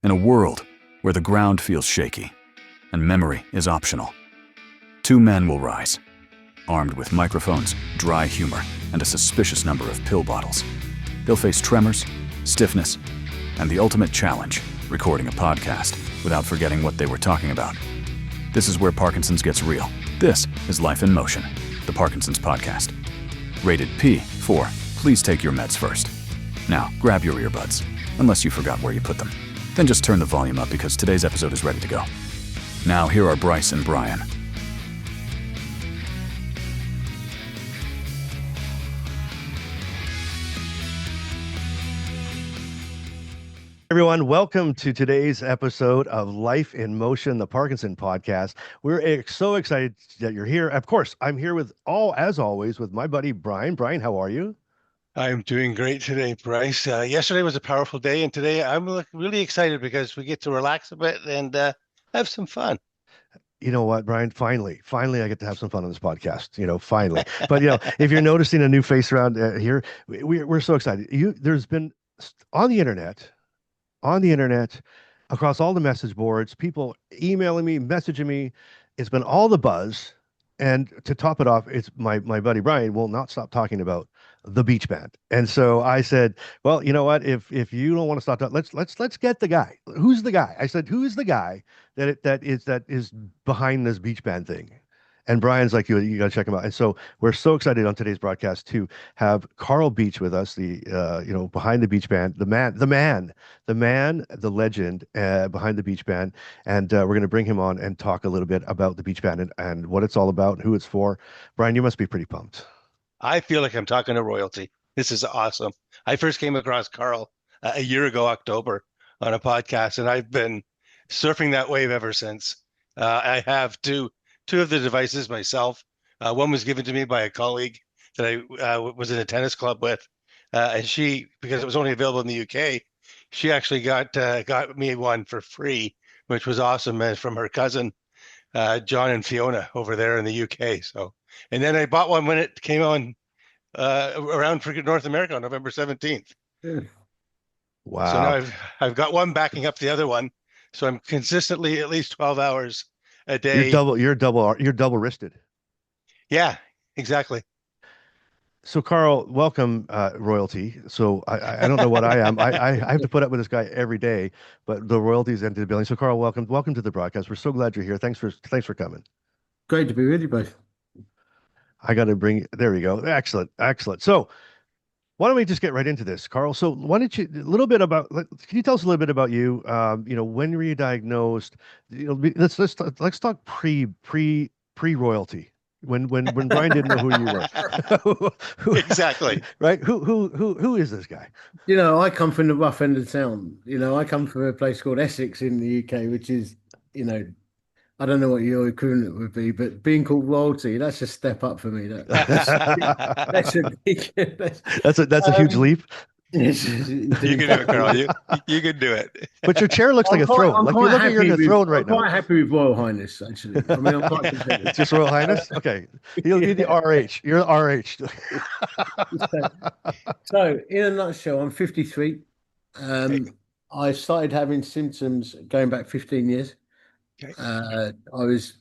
In a world where the ground feels shaky and memory is optional, two men will rise, armed with microphones, dry humor, and a suspicious number of pill bottles. They'll face tremors, stiffness, and the ultimate challenge, recording a podcast without forgetting what they were talking about. This is where Parkinson's gets real. This is Life in Motion, the Parkinson's podcast. Rated P for please take your meds first. Now, grab your earbuds, unless you forgot where you put them. Then just turn the volume up because today's episode is ready to go. Now, here are Bryce and Brian. Everyone, welcome to today's episode of Life in Motion, the Parkinson podcast. We're so excited that you're here. Of course, I'm here as always, with my buddy Brian. Brian, how are you? I'm doing great today, Bryce. Yesterday was a powerful day, and today I'm really excited because we get to relax a bit and have some fun. You know what, Brian? Finally, I get to have some fun on this podcast. Finally. But if you're noticing a new face around here, we're so excited. There's been on the internet, across all the message boards, people emailing me, messaging me. It's been all the buzz. And to top it off, it's my buddy Brian will not stop talking about the BeechBand. And so I said, well, you know what? If you don't want to stop talking, let's get the guy. Who's the guy? I said, who's the guy that is behind this BeechBand thing? And Brian's like, you got to check him out. And so we're so excited on today's broadcast to have Carl Beech with us, the behind the BeechBand, the legend behind the BeechBand. And we're going to bring him on and talk a little bit about the BeechBand and what it's all about and who it's for. Brian, you must be pretty pumped. I feel like I'm talking to royalty. This is awesome. I first came across Carl a year ago, October, on a podcast, and I've been surfing that wave ever since. I have two of the devices myself. One was given to me by a colleague that I was in a tennis club with, and she, because it was only available in the UK, she actually got me one for free, which was awesome, from her cousin, John and Fiona over there in the UK. So, and then I bought one when it came on around for North America on November 17th. Wow! So now I've got one backing up the other one, so I'm consistently at least 12 hours a day. You're double wristed. Yeah, exactly. So Carl, welcome, royalty. So I don't know what I am. I have to put up with this guy every day, but the royalties entered the building. So Carl, welcome to the broadcast. We're so glad you're here. Thanks for coming. Great to be with you both. There we go. Excellent. So why don't we just get right into this, Carl? So why don't you can you tell us a little bit about you? When were you diagnosed? Let's talk pre-royalty. When Brian didn't know who you were. Exactly. Right? Who is this guy? I come from the rough end of town. I come from a place called Essex in the UK, which is, I don't know what your equivalent would be, but being called royalty, that's a step up for me. That's a big. That's a huge leap. You can do it, Carl. You can do it. But your chair looks like a throne. Like you're in a throne right now. I'm quite happy with Royal Highness, actually. I mean, I'm quite content. It's just Royal Highness? Okay. You'll be the RH. You're the RH. So, in a nutshell, I'm 53. I started having symptoms going back 15 years. Okay. I was,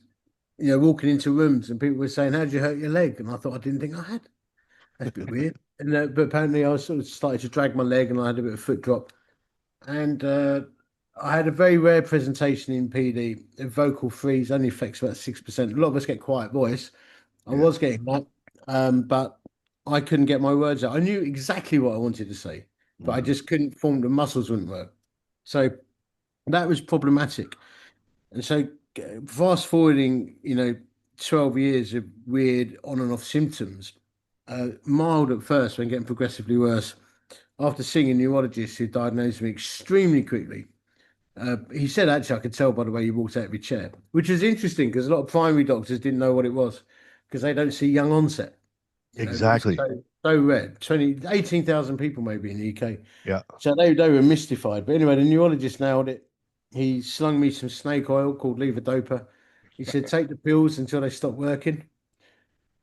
walking into rooms and people were saying, "How did you hurt your leg?" And I thought, I didn't think I had. That's a bit weird. And but apparently I was sort of started to drag my leg and I had a bit of foot drop. And I had a very rare presentation in PD. The vocal freeze only affects about 6%. A lot of us get quiet voice. I was getting that, but I couldn't get my words out. I knew exactly what I wanted to say, but I just couldn't form, the muscles wouldn't work. So that was problematic. And so fast forwarding, 12 years of weird on and off symptoms, mild at first, when getting progressively worse. After seeing a neurologist who diagnosed me extremely quickly, he said, actually, I could tell by the way you walked out of your chair, which was interesting because a lot of primary doctors didn't know what it was because they don't see young onset. Exactly. So rare. 18,000 people maybe in the UK. Yeah. So they were mystified. But anyway, the neurologist nailed it. He slung me some snake oil called levodopa. He said, take the pills until they stop working.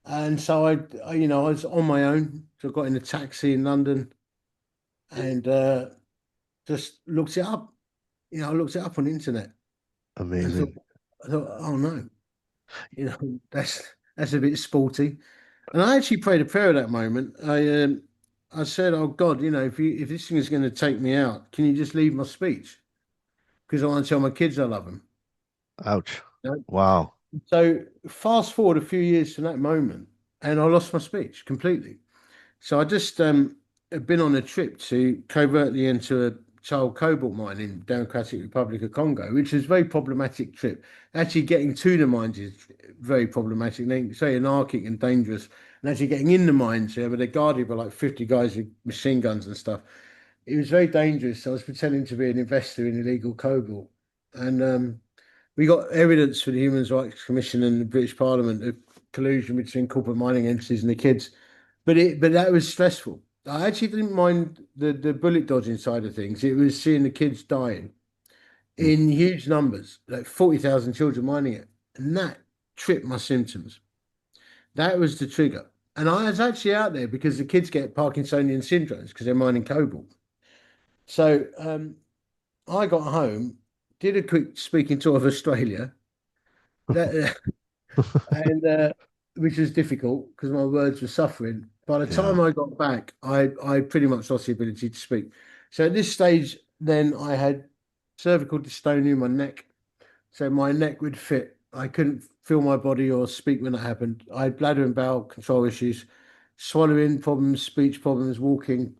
And so I was on my own. So I got in a taxi in London and just looked it up. I looked it up on the internet. I thought, Amazing. oh no, that's a bit sporty. And I actually prayed a prayer at that moment. I said, "Oh God, if this thing is going to take me out, can you just leave my speech? Because I want to tell my kids I love them." Ouch. You know? Wow. So fast forward a few years from that moment, and I lost my speech completely. So I just had been on a trip to covertly into a child cobalt mine in Democratic Republic of Congo, which is a very problematic trip. Actually, getting to the mines is very problematic. They say anarchic and dangerous, and actually getting in the mines, yeah, but they're guarded by like 50 guys with machine guns and stuff. It was very dangerous. I was pretending to be an investor in illegal cobalt, and we got evidence for the Human Rights Commission and the British Parliament of collusion between corporate mining entities and the kids. But that was stressful. I actually didn't mind the bullet dodging side of things. It was seeing the kids dying Mm. in huge numbers, like 40,000 children mining it. And that tripped my symptoms. That was the trigger. And I was actually out there because the kids get Parkinsonian syndromes because they're mining cobalt. So I got home, did a quick speaking tour of Australia, that, and which was difficult because my words were suffering. By the Yeah. time I got back, I pretty much lost the ability to speak. So at this stage, then I had cervical dystonia in my neck, so my neck would fit. I couldn't feel my body or speak when that happened. I had bladder and bowel control issues, swallowing problems, speech problems, walking.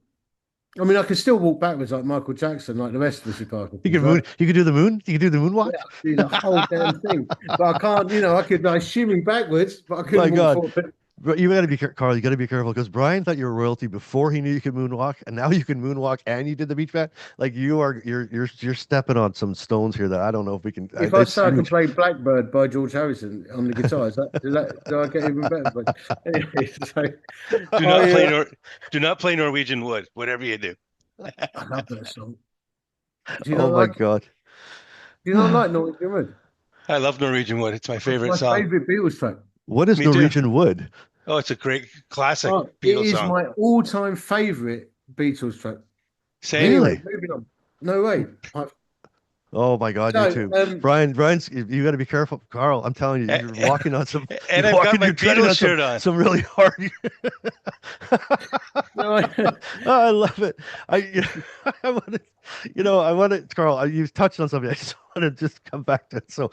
I mean, I could still walk backwards like Michael Jackson, like the rest of us with You Parkinson's, could right? moon. You could do the moon. You could do the moonwalk. Yeah, I could do the whole damn thing, but I can't. I could like shimmy backwards, but I My couldn't walk God. forward. But you got to be Carl. You got to be careful because Brian thought you were royalty before he knew you could moonwalk, and now you can moonwalk and you did the beach bat. Like you're stepping on some stones here that I don't know if we can. If I That's say I can huge. play Blackbird by George Harrison on the guitar, do I get even better? But anyway, so Do not I, play uh, Nor do not play Norwegian Wood, whatever you do. I love that song. Do you Oh not my like it? God. Do you not like Norwegian Wood? I love Norwegian Wood. It's my It's favorite my song. favorite Beatles track. What is Me too. Norwegian wood? Oh, it's a great classic Oh, it Beatles is song. my all-time favorite Beatles track. Same. Anyway, Really? moving on. No way. Oh my God, you So, too. Brian's you got to be careful, Carl. I'm telling you, you're walking on some, And I've got my you're treading Beatles on shirt on. some really hard. no, I, Oh, I love it. I, I want to, Carl. You touched on something. I just want to just come back to it. So,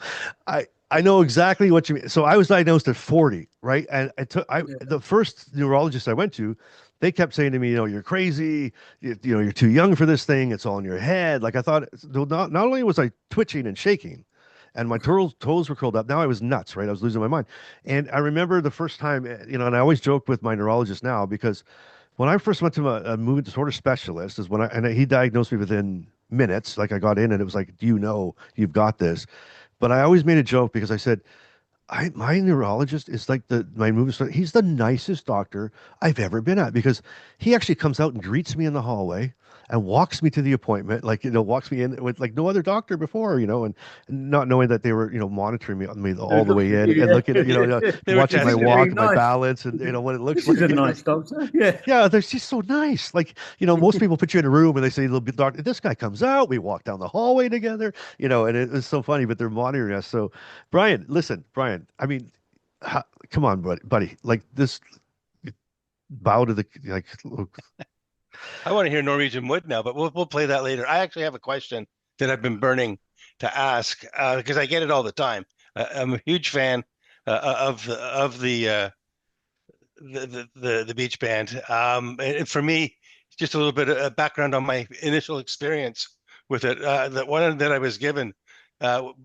I know exactly what you mean. So I was diagnosed at 40, right? And yeah, the first neurologist I went to, they kept saying to me, you're crazy. You're too young for this thing. It's all in your head. Like I thought. Not only was I twitching and shaking, and my toes were curled up. Now I was nuts, right? I was losing my mind. And I remember the first time, and I always joke with my neurologist now because when I first went to a movement disorder specialist is and he diagnosed me within minutes. Like I got in and it was like, do you know you've got this? But I always made a joke because I said, my neurologist is like my movement. He's the nicest doctor I've ever been at because he actually comes out and greets me in the hallway and walks me to the appointment, like walks me in with like no other doctor before, and not knowing that they were monitoring me they're all the way looking at in and you. looking at They were watching my This is testing you. really walk and my nice. balance and what it looks This is like. a nice doctor. Yeah. Yeah, they're just so nice. Like, most people put you in a room and they say, little bit doctor, this guy comes out, we walk down the hallway together, and it was so funny, but they're monitoring us. So, Brian, listen, Brian, I mean, come on, buddy, like this bow to the, like, look, I want to hear Norwegian Wood now, but we'll play that later. I actually have a question that I've been burning to ask because I get it all the time. I'm a huge fan of the Beach Band. And for me, just a little bit of background on my initial experience with it. The one that I was given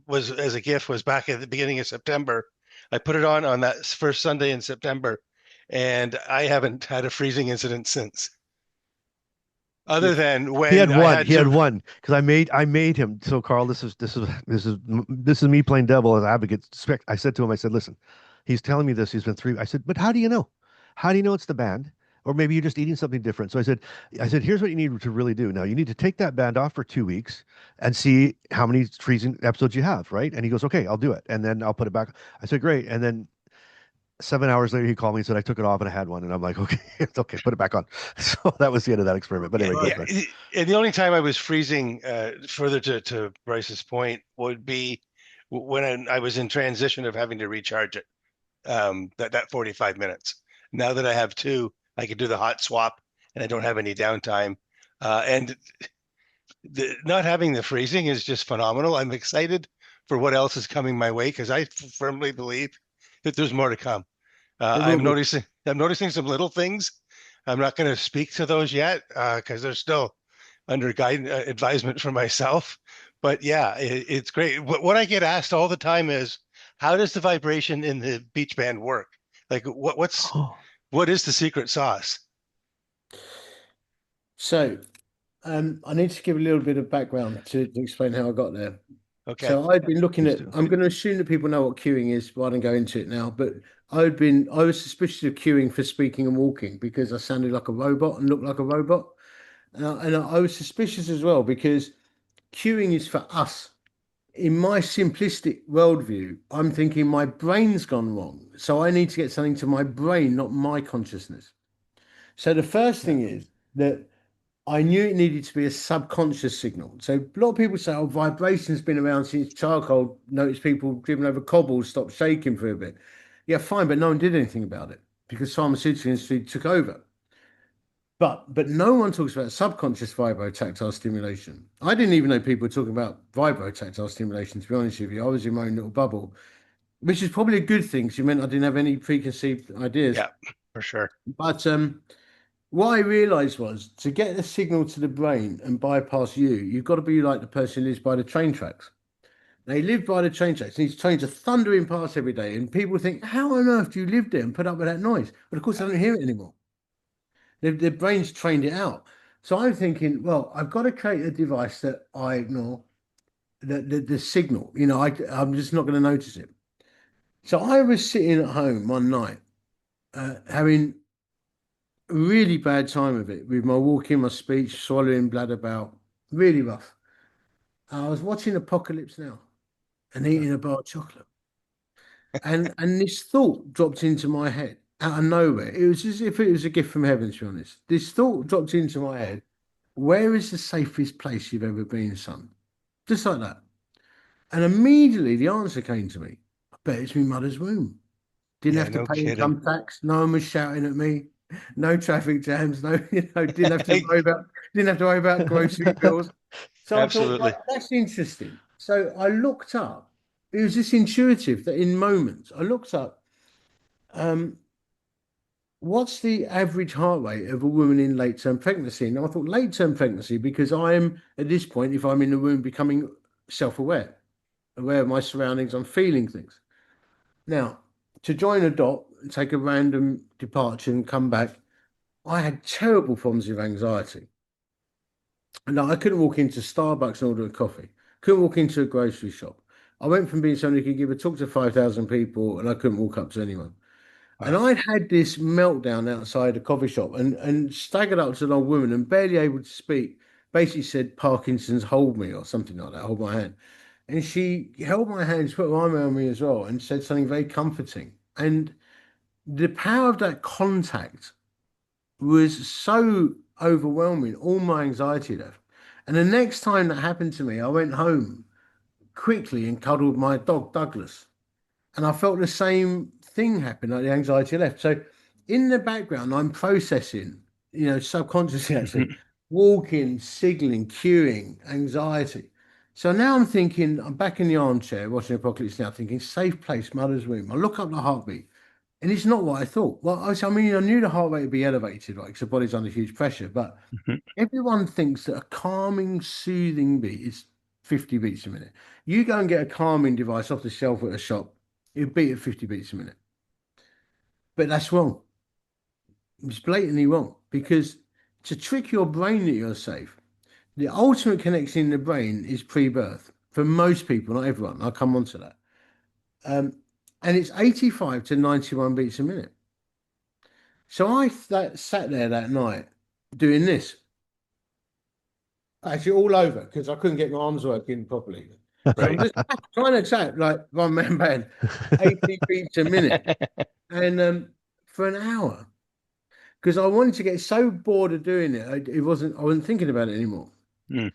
was as a gift was back at the beginning of September. I put it on that first Sunday in September, and I haven't had a freezing incident since. Other than he had when I one, had to, because I made him. So Carl, this is me playing devil as advocate. I said to him, I said, listen, he's telling me this. He's been I said, but how do you know? How do you know it's the band? Or maybe you're just eating something different. So I said, here's what you need to really do. Now you need to take that band off for 2 weeks and see how many freezing episodes you have, right? And he goes, okay, I'll do it. And then I'll put it back. I said, great. And then 7 hours later, he called me and said I took it off and I had one, and I'm like, okay, it's okay, put it back on. So that was the end of that experiment. But anyway, go Yeah, ahead, Bryce. and the only time I was freezing, further to Bryce's point, would be when I was in transition of having to recharge it. That 45 minutes. Now that I have two, I can do the hot swap, and I don't have any downtime. And not having the freezing is just phenomenal. I'm excited for what else is coming my way because I firmly believe that there's more to come. There will be. I'm noticing some little things. I'm not going to speak to those yet because they're still under advisement for myself. But yeah, it's great. What I get asked all the time is, how does the vibration in the BeechBand work? Like, what is the secret sauce? So, I need to give a little bit of background to explain how I got there. Okay. So I'd been looking Please at, do. I'm going to assume that people know what queuing is rather than go into it now, but I was suspicious of queuing for speaking and walking because I sounded like a robot and looked like a robot. And I was suspicious as well because queuing is for us. In my simplistic worldview, I'm thinking my brain's gone wrong. So I need to get something to my brain, not my consciousness. So the first thing is that I knew it needed to be a subconscious signal. So a lot of people say, oh, vibration's been around since charcoal. Notice people driven over cobbles stopped shaking for a bit. Yeah, fine, but no one did anything about it because pharmaceutical industry took over. But no one talks about subconscious vibrotactile stimulation. I didn't even know people were talking about vibrotactile stimulation, to be honest with you. I was in my own little bubble, which is probably a good thing because it meant I didn't have any preconceived ideas. Yeah, for sure. But what I realized was to get the signal to the brain and bypass you, you've got to be like the person who lives by the train tracks. They live by the train tracks, and these trains are thundering past every day. And people think, how on earth do you live there and put up with that noise? But of course, I don't hear it anymore. Their brain's trained it out. So I'm thinking, well, I've got to create a device that I ignore the signal. You know, I'm just not going to notice it. So I was sitting at home one night, having a really bad time of it with my walking, my speech, swallowing, bladder bout, really rough. I was watching Apocalypse Now and eating a bar of chocolate. And this thought dropped into my head out of nowhere. It was as if it was a gift from heaven, to be honest. This thought dropped into my head. Where is the safest place you've ever been, son? Just like that. And immediately the answer came to me. I bet it's my mother's womb. Didn't Yeah, have to no pay kidding. income tax. No one was shouting at me. No traffic jams. No, didn't have to worry about grocery bills. So I Absolutely. thought, well, that's interesting. So I looked up. It was just intuitive that in moments I looked up, what's the average heart rate of a woman in late-term pregnancy? And I thought late-term pregnancy because I'm at this point, if I'm in the womb, becoming self-aware, aware of my surroundings, I'm feeling things. Now, to join a dot, take a random departure and come back, I had terrible problems with anxiety. And I couldn't walk into Starbucks and order a coffee. Couldn't walk into a grocery shop. I went from being somebody who could give a talk to 5,000 people and I couldn't walk up to anyone. And I'd had this meltdown outside a coffee shop and staggered up to an old woman and barely able to speak. Basically said, Parkinson's, hold me, or something like that, hold my hand. And she held my hand, she put her arm around me as well, and said something very comforting. And the power of that contact was so overwhelming, all my anxiety left. And the next time that happened to me, I went home quickly and cuddled my dog, Douglas. And I felt the same thing happen, like the anxiety left. So in the background, I'm processing, subconsciously actually, walking, signaling, queuing, anxiety. So now I'm thinking, I'm back in the armchair watching Apocalypse Now, thinking, safe place, mother's womb. I look up the heartbeat, and it's not what I thought. Well, I knew the heart rate would be elevated, right? Because the body's under huge pressure. But everyone thinks that a calming, soothing beat is 50 beats a minute. You go and get a calming device off the shelf at a shop, it'll beat at 50 beats a minute. But that's wrong. It's blatantly wrong because to trick your brain that you're safe, the ultimate connection in the brain is pre-birth for most people, not everyone. I'll come on to that. And it's 85 to 91 beats a minute. So I sat there that night doing this. Actually, all over because I couldn't get my arms working properly. So I'm just trying to tap like one man band, 80 beats a minute, and for an hour, because I wanted to get so bored of doing it, I wasn't thinking about it anymore. Mm.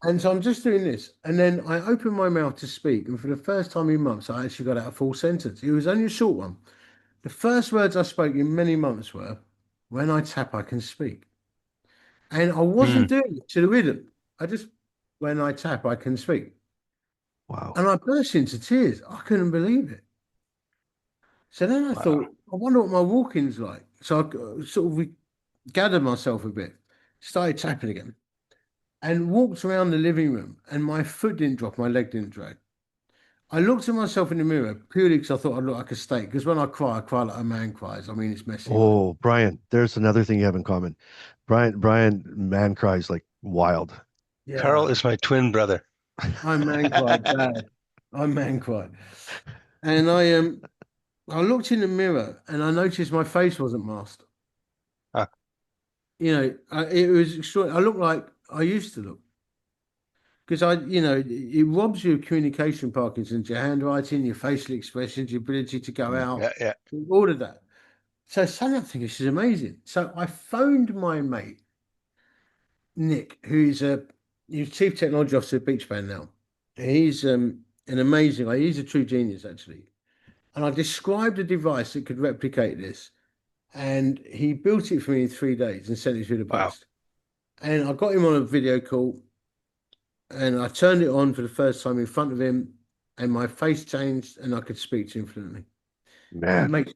And so I'm just doing this, and then I opened my mouth to speak, and for the first time in months, I actually got out a full sentence. It was only a short one. The first words I spoke in many months were, "When I tap, I can speak," and I wasn't Mm. doing it to the rhythm. I just, when I tap, I can speak. Wow. And I burst into tears. I couldn't believe it. So then I Wow. thought, I wonder what my walking's like. So I sort of gathered myself a bit, started tapping again, and walked around the living room. And my foot didn't drop, my leg didn't drag. I looked at myself in the mirror purely because I thought I'd look like a steak. Because when I cry like a man cries. I mean, it's messy, right? Oh, Brian, there's another thing you have in common. Brian, man cries like wild. Carl Yeah, is my twin brother. I man cried bad. I man cried. And I looked in the mirror and I noticed my face wasn't masked. Huh. It was extraordinary. I looked like I used to look because it robs you of communication, Parkinson's, your handwriting, your facial expressions, your ability to go out, Yeah. all of that. So suddenly I'm thinking, this is amazing. So I phoned my mate, Nick, who's he's Chief Technology Officer at BeachBand now. He's an amazing guy. He's a true genius, actually. And I described a device that could replicate this. And he built it for me in 3 days and sent it through the Wow. post. And I got him on a video call and I turned it on for the first time in front of him and my face changed and I could speak to him fluently. That Man,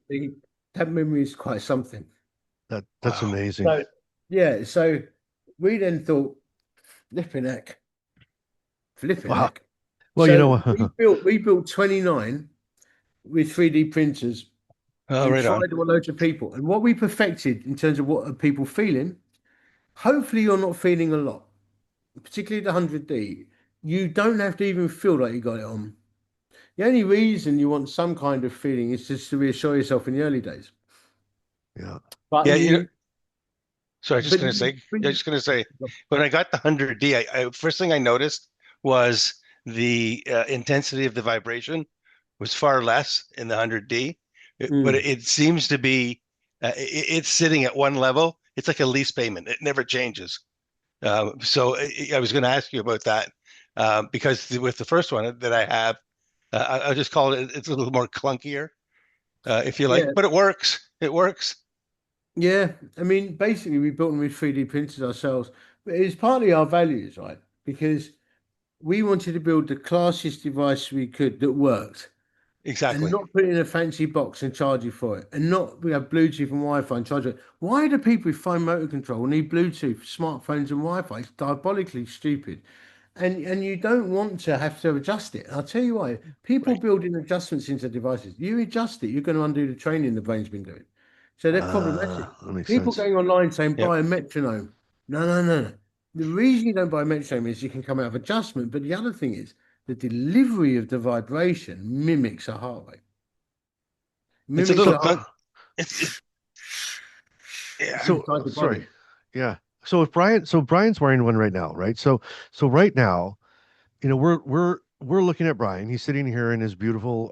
that memory is quite something. that's Wow. amazing. So, yeah, so we then thought, flipping heck. Wow. Well, So we built 29 with 3D printers Oh, and right on. tried them on loads of people. And what we perfected in terms of what are people feeling, hopefully you're not feeling a lot, particularly the 100D. You don't have to even feel like you got it on. The only reason you want some kind of feeling is just to reassure yourself in the early days. Yeah. But Yeah, so I was just but going to say, when I got the 100D, first thing I noticed was the intensity of the vibration was far less in the 100D, but it seems to be it's sitting at one level. It's like a lease payment; it never changes. So I was going to ask you about that because with the first one that I have, I'll just call it. It's a little more clunkier, if you like, yeah, but it works. It works. yeah. I mean, basically, we built them with 3D printers ourselves, but it's partly our values, right? Because we wanted to build the classiest device we could that worked. And Exactly. not put it in a fancy box and charge you for it, and not we have Bluetooth and Wi-Fi and charge it. Why do people with fine motor control need Bluetooth, smartphones, and Wi-Fi? It's diabolically stupid, and you don't want to have to adjust it. I'll tell you why. People Right. building adjustments into devices, you adjust it, you're going to undo the training the brain's been doing. So they're problematic. That makes People sense. going online saying Yep. buy a metronome. No, no, no, no. The reason you don't buy a metronome is you can come out of adjustment, but the other thing is the delivery of the vibration mimics a heart rate. It's a Mimics little a heart. yeah. So Inside the sorry. body. Yeah. So Brian's wearing one right now, right? So right now, we're looking at Brian. He's sitting here in his beautiful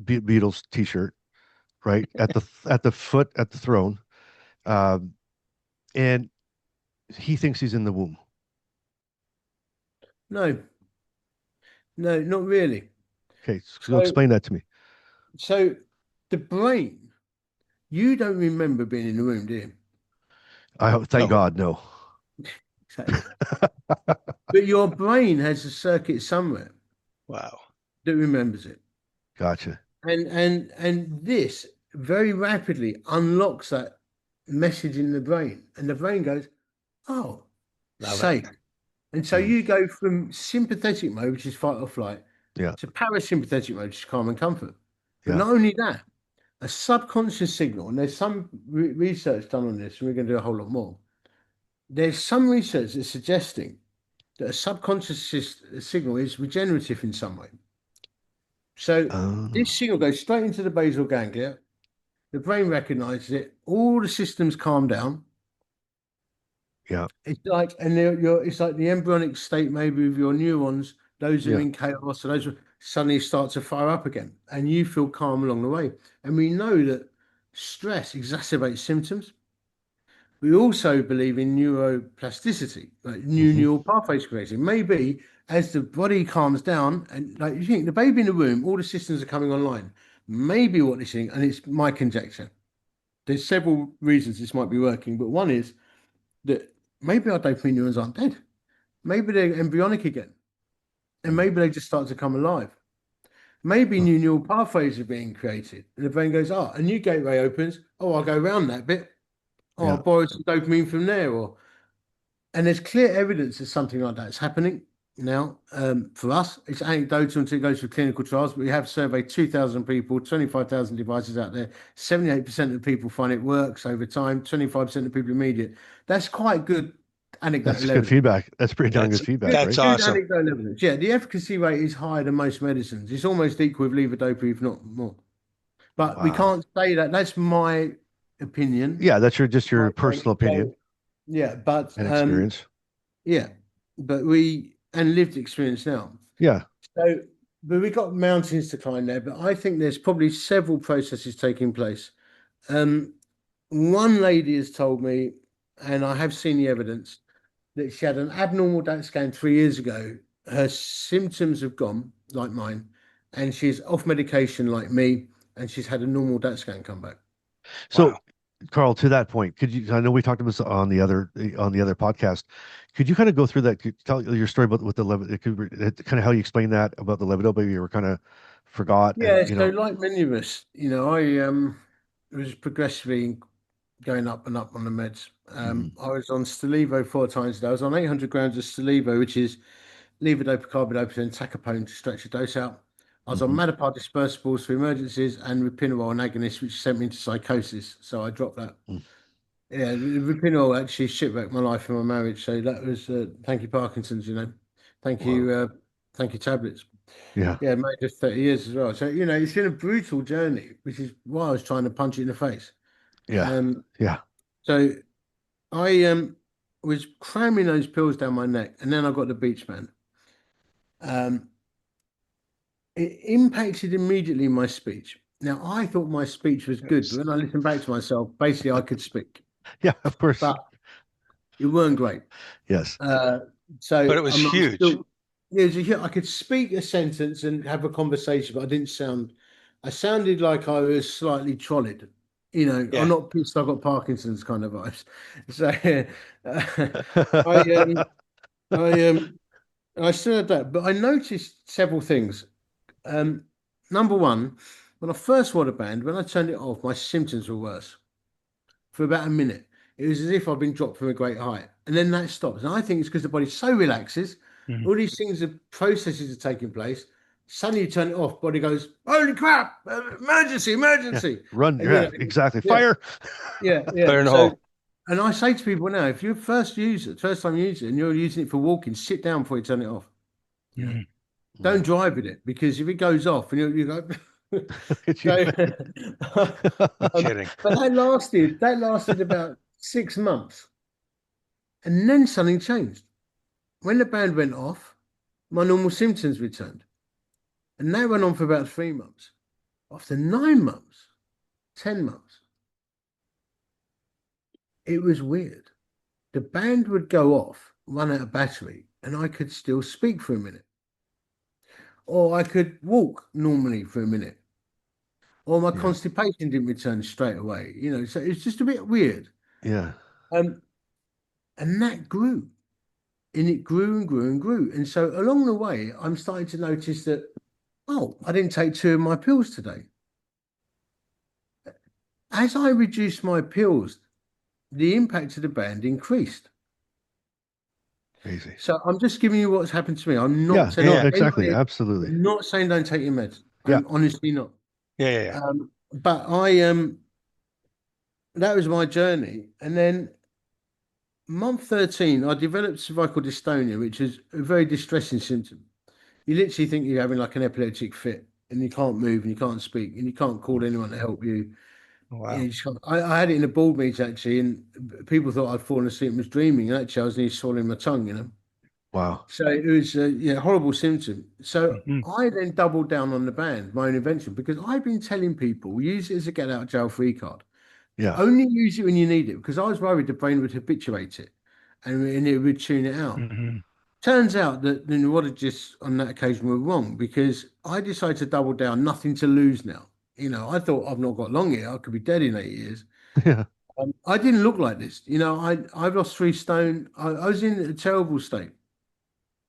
Beatles t-shirt, right? At the foot at the throne. And he thinks he's in the womb. No, no, not really. Okay, so So, explain that to me. so the brain, you don't remember being in the room, do you? Thank No. God, no. Exactly. But your brain has a circuit somewhere Wow. that remembers it. Gotcha. And this very rapidly unlocks that message in the brain. And the brain goes, oh, Love safe. it. And so Mm. you go from sympathetic mode, which is fight or flight, Yeah. to parasympathetic mode, which is calm and comfort. But Yeah. not only that, a subconscious signal, and there's some research done on this, and we're going to do a whole lot more. There's some research that's suggesting that a subconscious signal is regenerative in some way. So this signal goes straight into the basal ganglia. The brain recognizes it. All the systems calm down. Yeah. It's like, and it's like the embryonic state, maybe of your neurons those who are Yeah. in chaos, and those who suddenly start to fire up again, and you feel calm along the way. And we know that stress exacerbates symptoms. We also believe in neuroplasticity, like new Mhm. neural pathways creating. Maybe as the body calms down, and like you think the baby in the womb, all the systems are coming online. Maybe what they're seeing, and it's my conjecture. There's several reasons this might be working, but one is that maybe our dopamine neurons aren't dead. Maybe they're embryonic again, and maybe they just start to come alive. Maybe Huh. new neural pathways are being created, and the brain goes, "Oh, a new gateway opens. Oh, I'll go around that bit. Oh, I'll Yeah. borrow some dopamine from there." And there's clear evidence that something like that's happening now. For us, it's anecdotal until it goes through clinical trials, but we have surveyed 2,000 people, 25,000 devices out there. 78% of people find it works over time, 25% of people immediate. That's quite good anecdotal That's good evidence. feedback. That's pretty darn That's good feedback, that's right? Good awesome. anecdotal evidence. Yeah, the efficacy rate is higher than most medicines. It's almost equal with levodopa, if not more. But we Wow. can't say that. That's my opinion. Yeah, that's just your My take. personal opinion So, yeah, but and experience. yeah, but we and lived experience now. Yeah. So, but we got mountains to climb there. But I think there's probably several processes taking place. One lady has told me, and I have seen the evidence, that she had an abnormal DAT scan 3 years ago. Her symptoms have gone, like mine, and she's off medication like me, and she's had a normal DAT scan come back. So, Wow. Carl, to that point, could you? I know we talked about this on the other podcast. Could you kind of go through that? Could you tell your story about with the kind of how you explain that about the levodopa you were kind of forgot, Yeah, and you so know. like many of us, I was progressively going up and up on the meds. I was on Stalevo 4 times a day. I was on 800 grams of Stalevo, which is levodopa, carbidopa, and tacopone to stretch the dose out. I was on Mhm. Madapar dispersibles for emergencies and Ropinirole, an agonist, which sent me into psychosis. So I dropped that. Mm. Yeah, Ropinirole actually shipwrecked my life and my marriage. So that was thank you, Parkinson's. Thank Wow. you, thank you, tablets. Yeah. Yeah, made it 30 years as well. So it's been a brutal journey, which is why I was trying to punch it in the face. Yeah. Um, Yeah. so I was cramming those pills down my neck, and then I got the BeechBand. It impacted immediately my speech. Now, I thought my speech was good, but when I listened back to myself, basically I could speak, Yeah. Of course. but it weren't great. Yes. But So it was I'm huge. still, I could speak a sentence and have a conversation, but I sounded like I was slightly trolleyed. Yeah. I'm not pissed I got Parkinson's kind of vibes. So I I still had that, but I noticed several things. Number one, when I first wore the band, when I turned it off, my symptoms were worse for about a minute. It was as if I'd been dropped from a great height. And then that stops. And I think it's because the body so relaxes, Mhm. all these things, the processes are taking place. Suddenly you turn it off, body goes, holy crap, emergency, Yeah. emergency. Run. And, Yeah. Exactly. yeah, Fire. yeah. Fire in the So, hole. and I say to people now, if you're first time you use it and you're using it for walking, sit down before you turn it off. Mhm. Don't drive with it, because if it goes off and you go, Could you so, imagine? Kidding. but that lasted about 6 months, and then something changed. When the band went off, my normal symptoms returned, and that went on for about 3 months. After 9 months, 10 months, it was weird. The band would go off, run out of battery, and I could still speak for a minute, or I could walk normally for a minute, or my Yeah. constipation didn't return straight away. So it's just a bit weird. Yeah. Um, and that grew, and it grew and grew and grew. And so along the way, I'm starting to notice that, oh, I didn't take 2 of my pills today. As I reduced my pills, the impact of the band increased. Crazy. So I'm just giving you what's happened to me. I'm Yeah. not telling No. Yeah. Exactly. anybody, Absolutely. I'm not saying don't take your meds. Yeah. I'm honestly not. Yeah. But that was my journey. And then month 13, I developed cervical dystonia, which is a very distressing symptom. You literally think you're having like an epileptic fit, and you can't move and you can't speak and you can't call anyone to help you. Wow. You just I had it in a board meeting actually, and people thought I'd fallen asleep and was dreaming. And actually, I was nearly swallowing my tongue. Wow. So it was a horrible symptom. So Mhm. I then doubled down on the band, my own invention, because I've been telling people use it as a get out of jail free card. Yeah. Only use it when you need it, because I was worried the brain would habituate it and it would tune it out. Mhm. Turns out that the neurologists on that occasion were wrong, because I decided to double down, nothing to lose now. I thought I've not got long here. I could be dead in 8 years. Yeah. I didn't look like this. I've lost 3 stone. I was in a terrible state.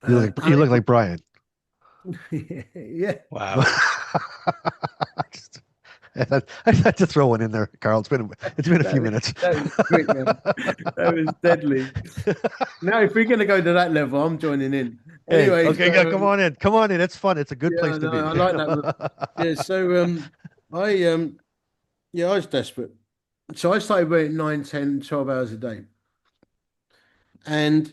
You look like Brian. Yeah. Wow. Just- I had to throw one in there, Carl. It's been a few minutes. That was quick, man. That was deadly. Now, if we're going to go to that level, I'm joining in. Hey, Anyway, okay, yeah, come on in. Come on in. It's fun. It's a good yeah, place to no, be. I like that. Yeah, so I was desperate. So I started working 9, 10, 12 hours a day. And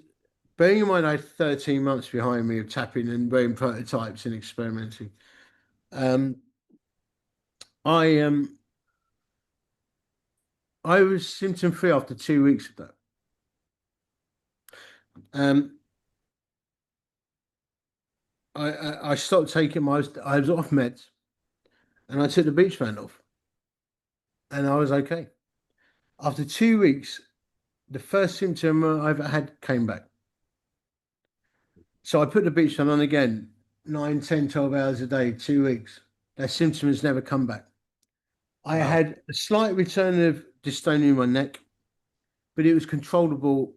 bearing in mind I had 13 months behind me of tapping and wearing prototypes and experimenting, um, I I was symptom free after 2 weeks of that. Um, I stopped taking I was off meds, and I took the BeachBand off, and I was okay. After 2 weeks, the first symptom I ever had came back. So I put the BeachBand on again, 9, 10, 12 hours a day, 2 weeks. That symptom has never come back. I Wow. had a slight return of dystonia in my neck, but it was controllable.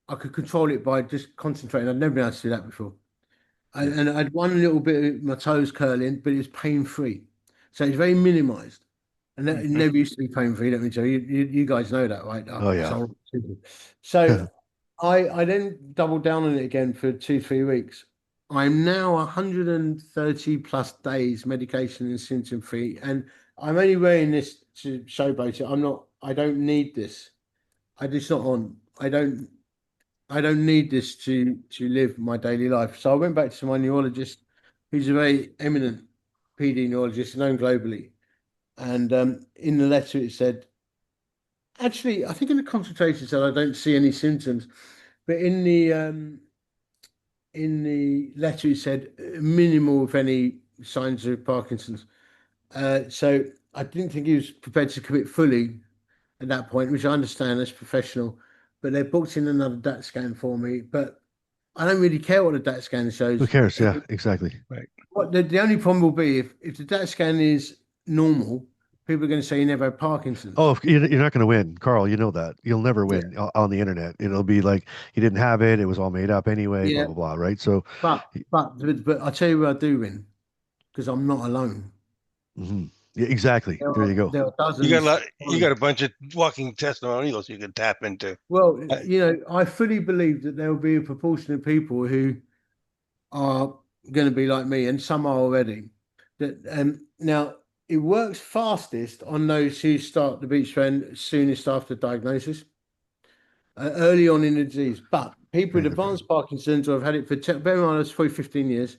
I could control it by just concentrating. I'd never been able to do that before. And I had one little bit of my toes curling, but it was pain free. So it's very minimized. And that it Mhm. never used to be pain free, let me tell you. You guys know that, right? Oh, yeah. So I then doubled down on it again for 2, 3 weeks. I'm now 130 plus days medication and symptom free. And I'm only wearing this to showboat it. I don't need this. It's not on. I don't need this to live my daily life. So I went back to my neurologist, who's a very eminent PD neurologist, known globally. And in the letter it said, actually, I think in the consultation it said I don't see any symptoms, but in the letter it said minimal, if any, signs of Parkinson's. So I didn't think he was prepared to commit fully at that point, which I understand as professional. But they booked in another DAT scan for me. But I don't really care what the DAT scan shows. Who cares? Yeah, exactly. What the only problem will be if the DAT scan is normal, people are going to say you never had Parkinson's. Oh, you're not going to win, Carl. You know that. You'll never win on the internet. It'll be like you didn't have it. It was all made up anyway. Yeah. Blah blah blah. Right. So, But I tell you where I do win, because I'm not alone. mhm. Yeah, exactly. There you go. There are dozens. You got a bunch of walking testimonials you can tap into. Well, I fully believe that there will be a proportion of people who are going to be like me, and some are already. That now it works fastest on those who start the BeachBand soonest after diagnosis, early on in the disease. But people with advanced Parkinson's, or have had it for bear in mind, it's probably 15 years.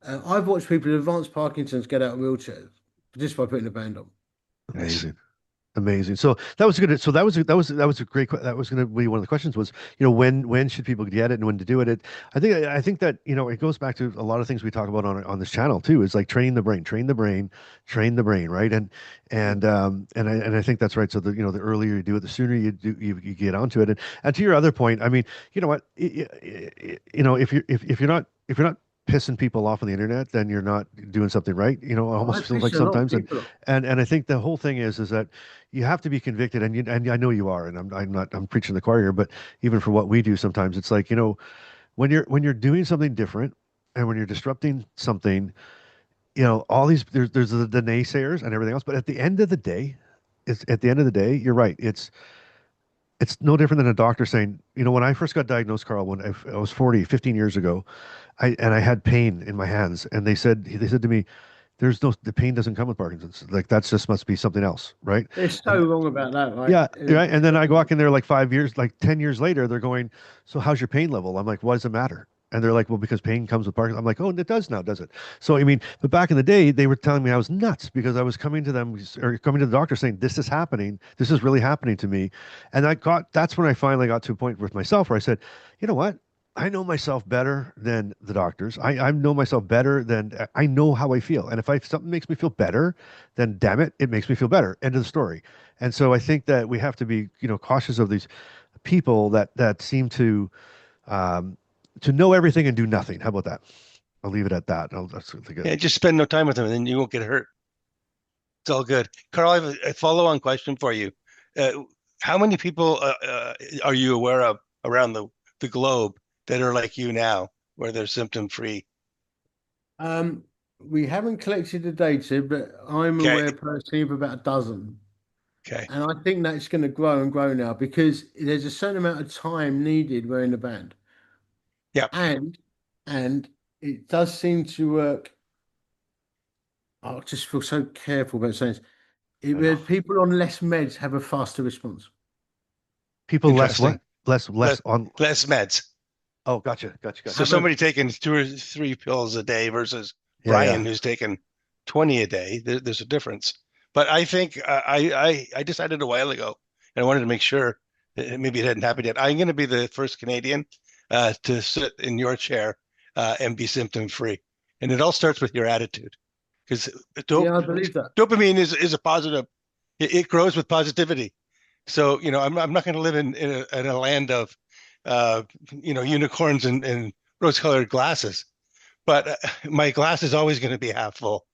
I've watched people with advanced Parkinson's get out of wheelchairs just by putting the band on. Amazing. Amazing. So that was good. So that was a great. That was going to be one of the questions. Was when should people get it and when to do it? I think that it goes back to a lot of things we talk about on this channel too. Is like train the brain, right? And I think that's right. So the earlier you do it, the sooner you get onto it. And to your other point, I mean, you know what, if you're not pissing people off on the internet, then you're not doing something right. It almost feels like sometimes. And I think the whole thing is that you have to be convicted, and I know you are, and I'm preaching the choir here, but even for what we do, sometimes it's like, when you're doing something different and when you're disrupting something, all these there's the naysayers and everything else. But at the end of the day, you're right. It's no different than a doctor saying, when I first got diagnosed, Carl, when I was 15 years ago, I had pain in my hands, and they said to me, the pain doesn't come with Parkinson's. Like that's just must be something else, right? They're so wrong about that, right? Yeah, right. And then I walk in there like 5 years, like 10 years later, they're going, so how's your pain level? I'm like, what does it matter? And they're like, well, because pain comes with Parkinson's. I'm like, oh, it does now, does it? So, I mean, but back in the day, they were telling me I was nuts because I was coming to them or coming to the doctor saying, this is happening. This is really happening to me. And that's when I finally got to a point with myself where I said, you know what? I know myself better than the doctors. I know myself better than I know how I feel. And if something makes me feel better, then damn it, it makes me feel better. End of the story. And so I think that we have to be, cautious of these people that seem um, to know everything and do nothing. How about that? I'll leave it at that. That's really good. Yeah, just spend no time with them, and then you won't get hurt. It's all good. Carl, I have a follow-on question for you. How many people are you aware of around the globe that are like you now, where they're symptom-free? We haven't collected the data, but I'm Okay. aware personally of about a dozen. Okay. And I think that's going to grow and grow now because there's a certain amount of time needed wearing the band. Yeah. And it does seem to work. I just feel so careful about saying this. People on less meds have a faster response. People less Interesting. what? Less on. Less meds. Oh, gotcha. So somebody taking 2 or 3 pills a day versus Brian, who's taking 20 a day, there's a difference. But I think I decided a while ago, and I wanted to make sure that maybe it hadn't happened yet. I'm going to be the first Canadian to sit in your chair and be symptom-free. And it all starts with your attitude. Because Yeah, I believe that. dopamine is a positive. It grows with positivity. So, I'm not going to live in a land of unicorns and rose-colored glasses, but my glass is always going to be half full.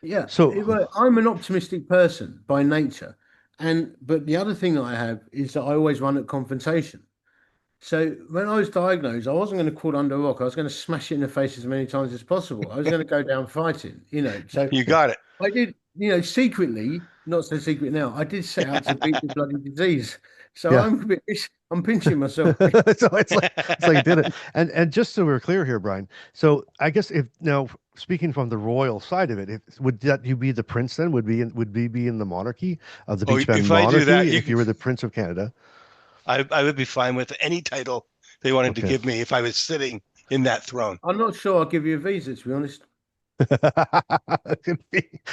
Yeah. So I'm an optimistic person by nature, but the other thing that I have is that I always run at confrontation. So when I was diagnosed, I wasn't going to crawl under a rock. I was going to smash it in the face as many times as possible. I was going to go down fighting. So you got it. I did. Secretly, not so secret now. I did set out to beat the bloody disease. So Yeah. I'm pinching myself. So it's like you did it. And just so we're clear here, Brian. So I guess if now speaking from the royal side of it, would that you be the prince then? Would be in the monarchy of the BeechBand if monarchy I do that, if you were the Prince of Canada? I would be fine with any title they wanted to give me if I was sitting in that throne. I'm not sure I'll give you a visa, to be honest.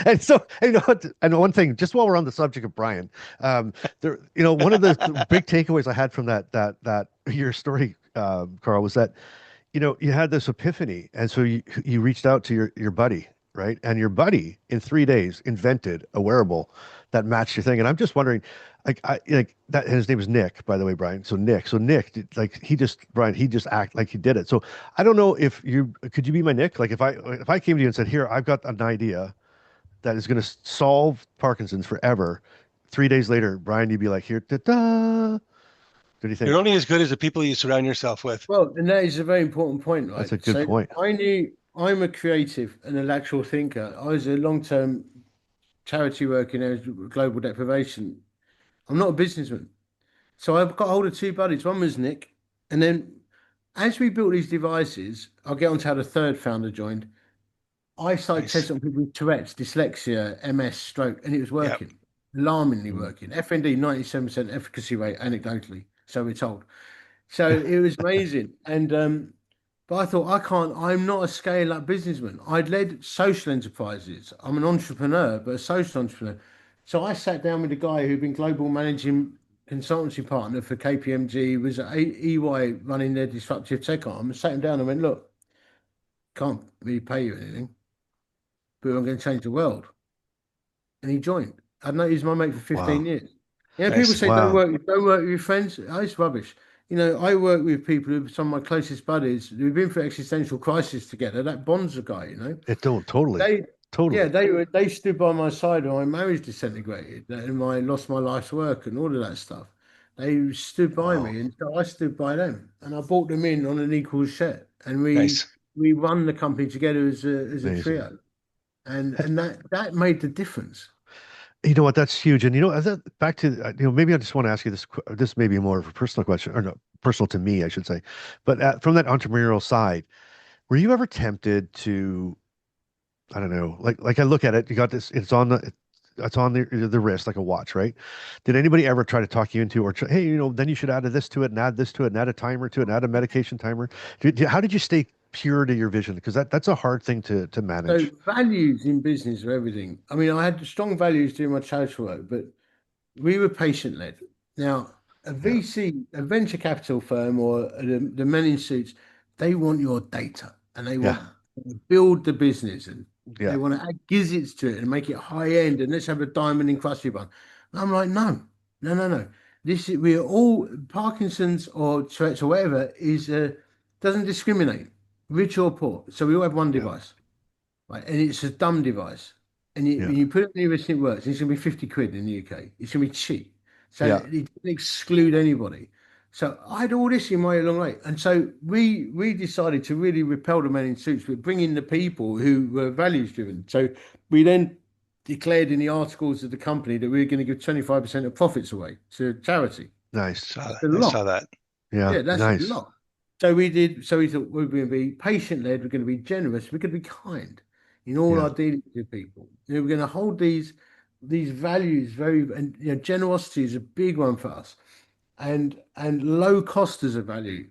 And so, and one thing, just while we're on the subject of Brian, there, one of the big takeaways I had from that your story, Carl, was that, you had this epiphany, and so you reached out to your buddy, right? And your buddy in 3 days invented a wearable that matched your thing. And I'm just wondering, like that. And his name is Nick, by the way, Brian. So Nick, like Brian, he just act like he did it. So I don't know if could you be my Nick? Like if I came to you and said, here, I've got an idea that is going to solve Parkinson's forever. 3 days later, Brian, you'd be like, here, da-da. What do you think? You're only as good as the people you surround yourself with. Well, and that is a very important point, right? That's a good point. I'm a creative and a lateral thinker. I was a long-term charity work in areas of global deprivation. I'm not a businessman. So I've got hold of 2 buddies. One was Nick. And then as we built these devices, I'll get on to how the third founder joined. I started testing on people with Tourette's, dyslexia, MS, stroke, and it was working. Yep. Alarmingly working. FND, 97% efficacy rate, anecdotally. So we're told. So it was amazing. And but I thought, I'm not a scale-up businessman. I'd led social enterprises. I'm an entrepreneur, but a social entrepreneur. So I sat down with a guy who'd been global managing consultancy partner for KPMG, was at EY running their disruptive tech arm, and sat him down and went, look, can't really pay you anything, but I'm going to change the world. And he joined. I'd known he was my mate for 15 years. Yeah, people say don't work with your friends. Oh, it's rubbish. I work with people who are some of my closest buddies who've been through existential crisis together. That bonds a guy, It don't totally. Totally. Yeah, they stood by my side when my marriage disintegrated and I lost my life's work and all of that stuff. They stood by me, and so I stood by them, and I brought them in on an equal share, and we run the company together as a trio, and that made the difference. You know what? That's huge. And back to maybe I just want to ask you this. This may be more of a personal question, or no, personal to me, I should say. But from that entrepreneurial side, were you ever tempted to, I don't know, like I look at it, you got this. It's on the wrist like a watch, right? Did anybody ever try to talk you into, or hey, then you should add this to it, and add this to it, and add a timer to it, and add a medication timer? How did you stay pure to your vision? Because that's a hard thing to manage. So values in business are everything. I mean, I had strong values doing my charitable work, but we were patient led. Now, a VC, a venture capital firm, or the men in suits, they want your data and they Yeah. want to build the business and Yeah. they want to add gizzards to it and make it high end and let's have a diamond encrusted one. And I'm like, no, no, no, no. This is we're all Parkinson's or Tourette's or whatever is doesn't discriminate, rich or poor. So we all have one Yeah. device, right? And it's a dumb device. And Yeah. you put it in the wrist and it works. It's gonna be 50 quid in the UK. It's gonna be cheap. So Yeah. it doesn't exclude anybody. So I had all this in my long way. And so we decided to really repel the men in suits, but bring in the people who were values driven. So we then declared in the articles of the company that we were going to give 25% of profits away to charity. Nice. That's a I lot. saw that. Yeah. Yeah, that's Nice. a lot. So we did. So we thought we were going to be patient-led. We're going to be generous. We're going to be kind in all Yeah. our dealings with people. We're going to hold these values very. And generosity is a big one for us, and low cost as a value.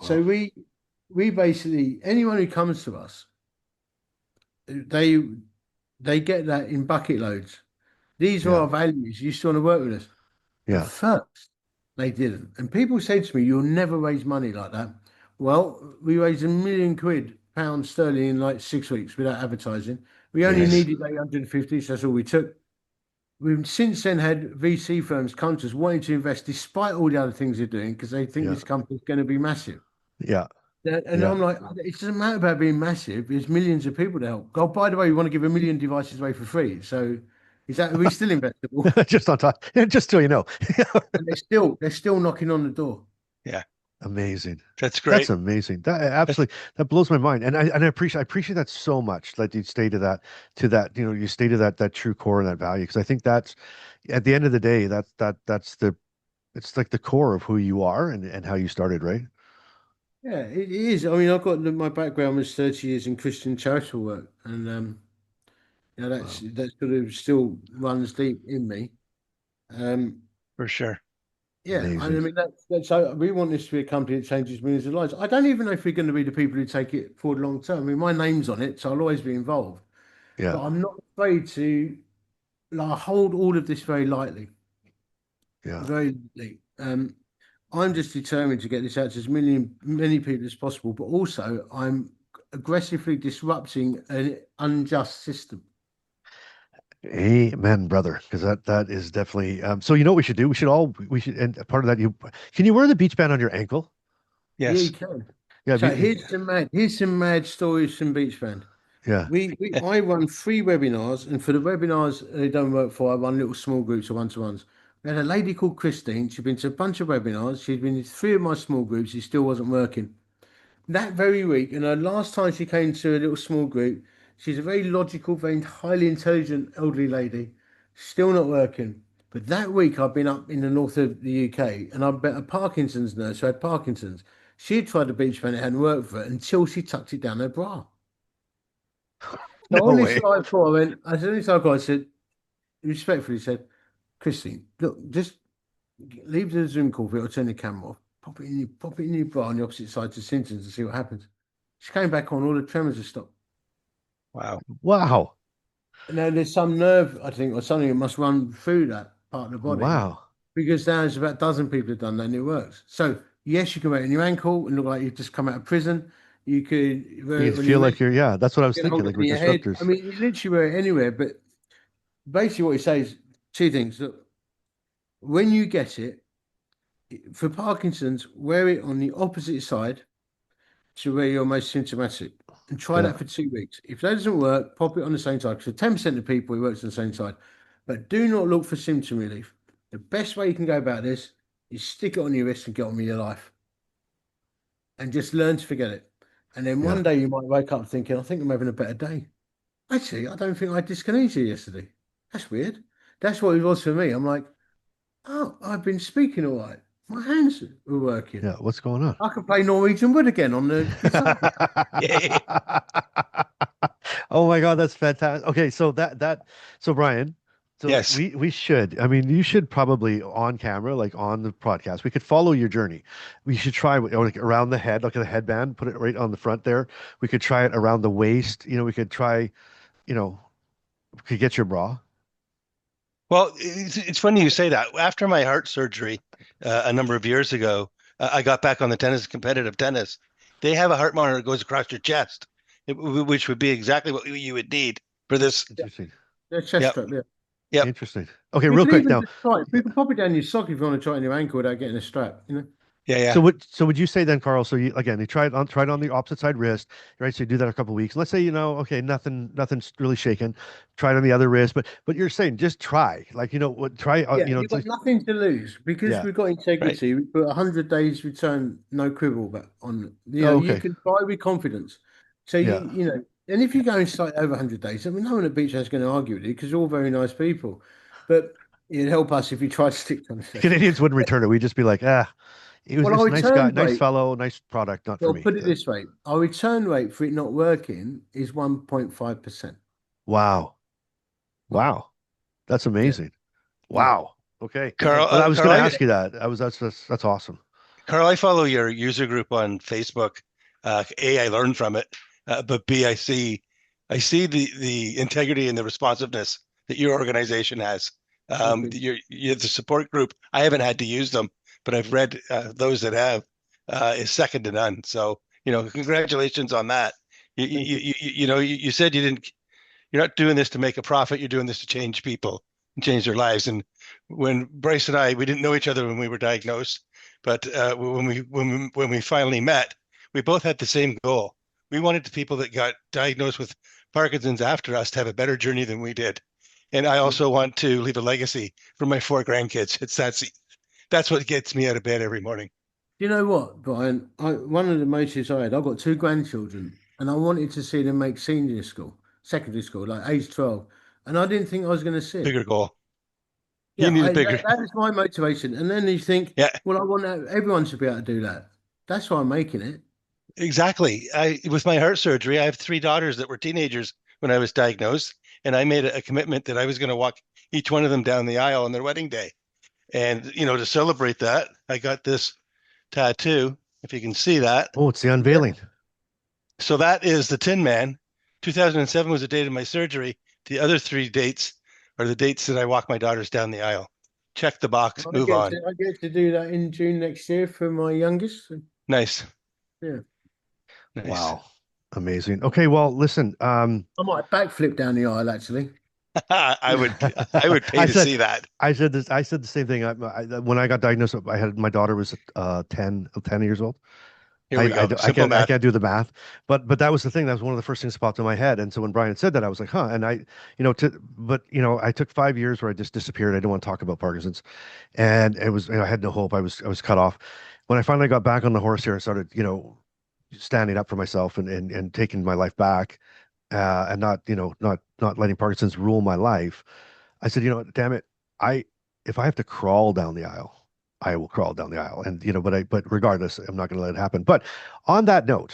So Wow. we basically anyone who comes to us, they get that in bucket loads. These are Yeah. our values. You still want to work with us? But Yeah. first, they didn't. And people said to me, "You'll never raise money like that." Well, we raised £1 million pounds sterling in like 6 weeks without advertising. We only Nice. needed 850, so that's all we took. We've since then had VC firms come to us wanting to invest despite all the other things they're doing because they think Yeah. this company's going to be massive. Yeah. And Yeah. I'm like, it doesn't matter about being massive. There's millions of people to help. Oh, by the way, we want to give 1 million devices away for free. So are we still investable? Just on top. Yeah, just so you know. And they're still knocking on the door. Yeah, Amazing. that's That's great. amazing. That absolutely that blows my mind. And I appreciate that so much that you stay to that, you stay to that true core and that value. Because I think that's at the end of the day, that's it's like the core of who you are and how you started, right? Yeah, it is. I mean, I've got my background was 30 years in Christian charitable work, and Wow. that sort of still runs deep in me. Um, For sure. yeah, I Amazing. mean that's so we want this to be a company that changes millions of lives. I don't even know if we're going to be the people who take it forward long term. I mean, my name's on it, so I'll always be involved. Yeah. But I'm not afraid to like hold all of this very lightly, Yeah. very lightly. I'm just determined to get this out to as many people as possible, but also I'm aggressively disrupting an unjust system. Amen, brother. Because that is definitely so you know what we should do? We should and part of that you can you wear the beach band on your ankle? Yeah, you Yes. can. Yeah, So here's some mad stories from BeechBand. yeah. I run 3 webinars, and for the webinars they don't work for, I run little small groups or one-to-ones. We had a lady called Christine. She'd been to a bunch of webinars. She'd been to 3 of my small groups. It still wasn't working. That very week, and the last time she came to a little small group, she's a very logical, very highly intelligent elderly lady, still not working. But that week, I've been up in the north of the UK, and I met a Parkinson's nurse who had Parkinson's. She had tried the beach pen, it hadn't worked for her until she tucked it down her bra. So No on this way. slide four, I said, I said, respectfully said, Christine, look, just leave the Zoom call for it or turn the camera off. Pop it in your bra on the opposite side to symptoms and see what happens. She came back on, all the tremors have stopped. Wow. Wow. And now there's some nerve, I think, or something that must run through that part of the body. Wow. Because there's about a dozen people have done that and it works. So yes, you can wear it in your ankle and look like you've just come out of prison. You could wear it You when feel you're like yeah, that's what I was you can thinking, hold it like in with your head. disruptors. I mean, you literally wear it anywhere, but basically what he says, 2 things. Look, when you get it, for Parkinson's, wear it on the opposite side to where you're most symptomatic and try Yeah. that for 2 weeks. If that doesn't work, pop it on the same side. So 10% of people, it works on the same side. But do not look for symptom relief. The best way you can go about this is stick it on your wrist and get on with your life and just learn to forget it. And then Yeah. one day you might wake up thinking, I think I'm having a better day. Actually, I don't think I had dyskinesia yesterday. That's weird. That's what it was for me. I'm like, oh, I've been speaking all right. My hands were working. Yeah. What's going on? I can play Norwegian wood again on the guitar. Yay. Oh my God, that's fantastic. Okay, so so Brian, so Yes. we should, I mean, you should probably on camera, like on the podcast, we could follow your journey. We should try like around the head, like a headband, put it right on the front there. We could try it around the waist. We could try, you know, we could get your bra. Well, it's funny you say that. After my heart surgery a number of years ago, I got back on the competitive tennis, they have a heart monitor that goes across your chest, which would be exactly what you would need for this. Interesting. Yeah, chest Yep. strap, yeah. Yep. Interesting. Okay, You real could quick even now. just try it. You could pop it down your sock if you want to try it on your ankle without getting a strap, you know? Yeah. Yeah. So would you say then, Carl? So you again, you tried on the opposite side wrist, right? So you do that a couple of weeks. Let's say okay, nothing's really shaking. Try it on the other wrist, but you're saying just try, like what? Try, Yeah, you've got nothing to lose because yeah. we've got Right. integrity. We put 100 days return, no quibble, but on Oh, you okay. can try with confidence. So Yeah. and if you go and start over 100 days, I mean, no one at BeechBand is going to argue with you because you're all very nice people. But it'd help us if you try to stick to it. Canadians wouldn't return it. We'd just be like, he was Well, our just a nice guy, return nice rate, fellow, nice product, not for well, me. put it this way, our return rate for it not working is 1.5%. Wow. Wow. That's Yeah, amazing. yeah. Wow. Okay. Carl, Well, I was Carl, going to ask you that. That's awesome. Carl, I follow your user group on Facebook. A, I learned from it, but B, I see the integrity and the responsiveness that your organization has. The support group. I haven't had to use them, but I've read those that have. Is second to none. So congratulations on that. You said you're not doing this to make a profit. You're doing this to change people and change their lives. And when Bryce and we didn't know each other when we were diagnosed, but when we finally met, we both had the same goal. We wanted the people that got diagnosed with Parkinson's after us to have a better journey than we did. And I also want to leave a legacy for my 4 grandkids. That's what gets me out of bed every morning. You know what, Brian? One of the motives I had, I've got 2 grandchildren, and I wanted to see them make secondary school, like age 12, and I didn't think I was going to see it. Bigger goal. You Yeah, need a bigger. that is my motivation. And then you think, Yeah, well, I want everyone to be able to do that. That's why I'm making it. exactly. With my heart surgery, I have 3 daughters that were teenagers when I was diagnosed, and I made a commitment that I was going to walk each one of them down the aisle on their wedding day. And to celebrate that, I got this tattoo, if you can see that. Oh, it's the unveiling. So that is the Tin Man. 2007 was the date of my surgery. The other 3 dates are the dates that I walk my daughters down the aisle. Check the box, move on. I get to do that in June next year for my youngest. Nice. Yeah. Nice. Wow. Amazing. Okay, well, listen. I might backflip down the aisle actually. I would pay to see that. I said the same thing. When I got diagnosed, my daughter was 10 years old. Here we go. Simple math. I can't do the math, but that was the thing. That was one of the first things that popped in my head. And so when Brian said that, I was like, huh. And I took 5 years where I just disappeared. I didn't want to talk about Parkinson's, and it was, I had no hope. I was cut off. When I finally got back on the horse here and started, standing up for myself and taking my life back, and not letting Parkinson's rule my life. I said, damn it, if I have to crawl down the aisle, I will crawl down the aisle. And but regardless, I'm not going to let it happen. But on that note,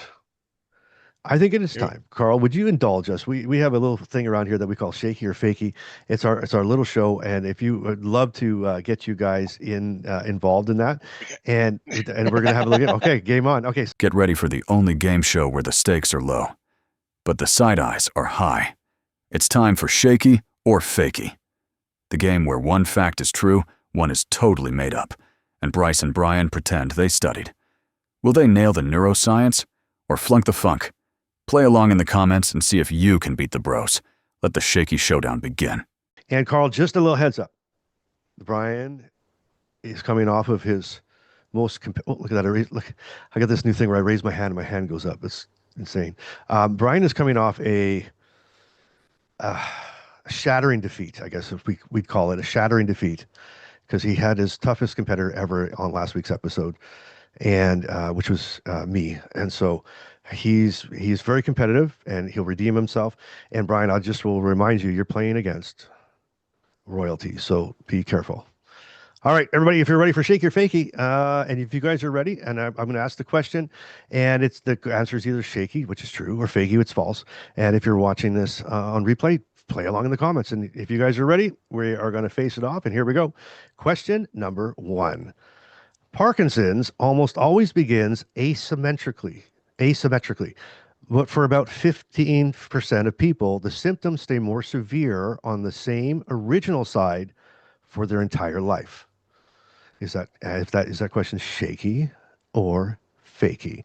I think it is time. Carl, would you indulge us? We have a little thing around here that we call Shakey or Fakey. It's our little show, and if you would love to get you guys involved in that, and we're gonna have a look at. Okay, game on. Okay, Get ready for the only game show where the stakes are low, but the side eyes are high. It's time for Shakey or Fakey, the game where one fact is true, one is totally made up, and Bryce and Brian pretend they studied. Will they nail the neuroscience or flunk the funk? Play along in the comments and see if you can beat the bros. Let the Shakey showdown begin. and Carl, just a little heads up. Brian is coming off of his most. Look at that! Look, I got this new thing where I raise my hand and my hand goes up. It's insane. Brian is coming off a shattering defeat, I guess if we'd call it a shattering defeat, because he had his toughest competitor ever on last week's episode, and which was me. And so he's very competitive and he'll redeem himself. And Brian, I just will remind you, you're playing against royalty, so be careful. All right, everybody, if you're ready for Shake or Fakey, and if you guys are ready, and I'm going to ask the question, and it's the answer is either Shakey, which is true, or Fakey, which is false. And if you're watching this on replay, play along in the comments. And if you guys are ready, we are going to face it off. And here we go. Question number 1. Parkinson's almost always begins asymmetrically. But for about 15% of people, the symptoms stay more severe on the same original side for their entire life. Is that question Shakey or Fakey?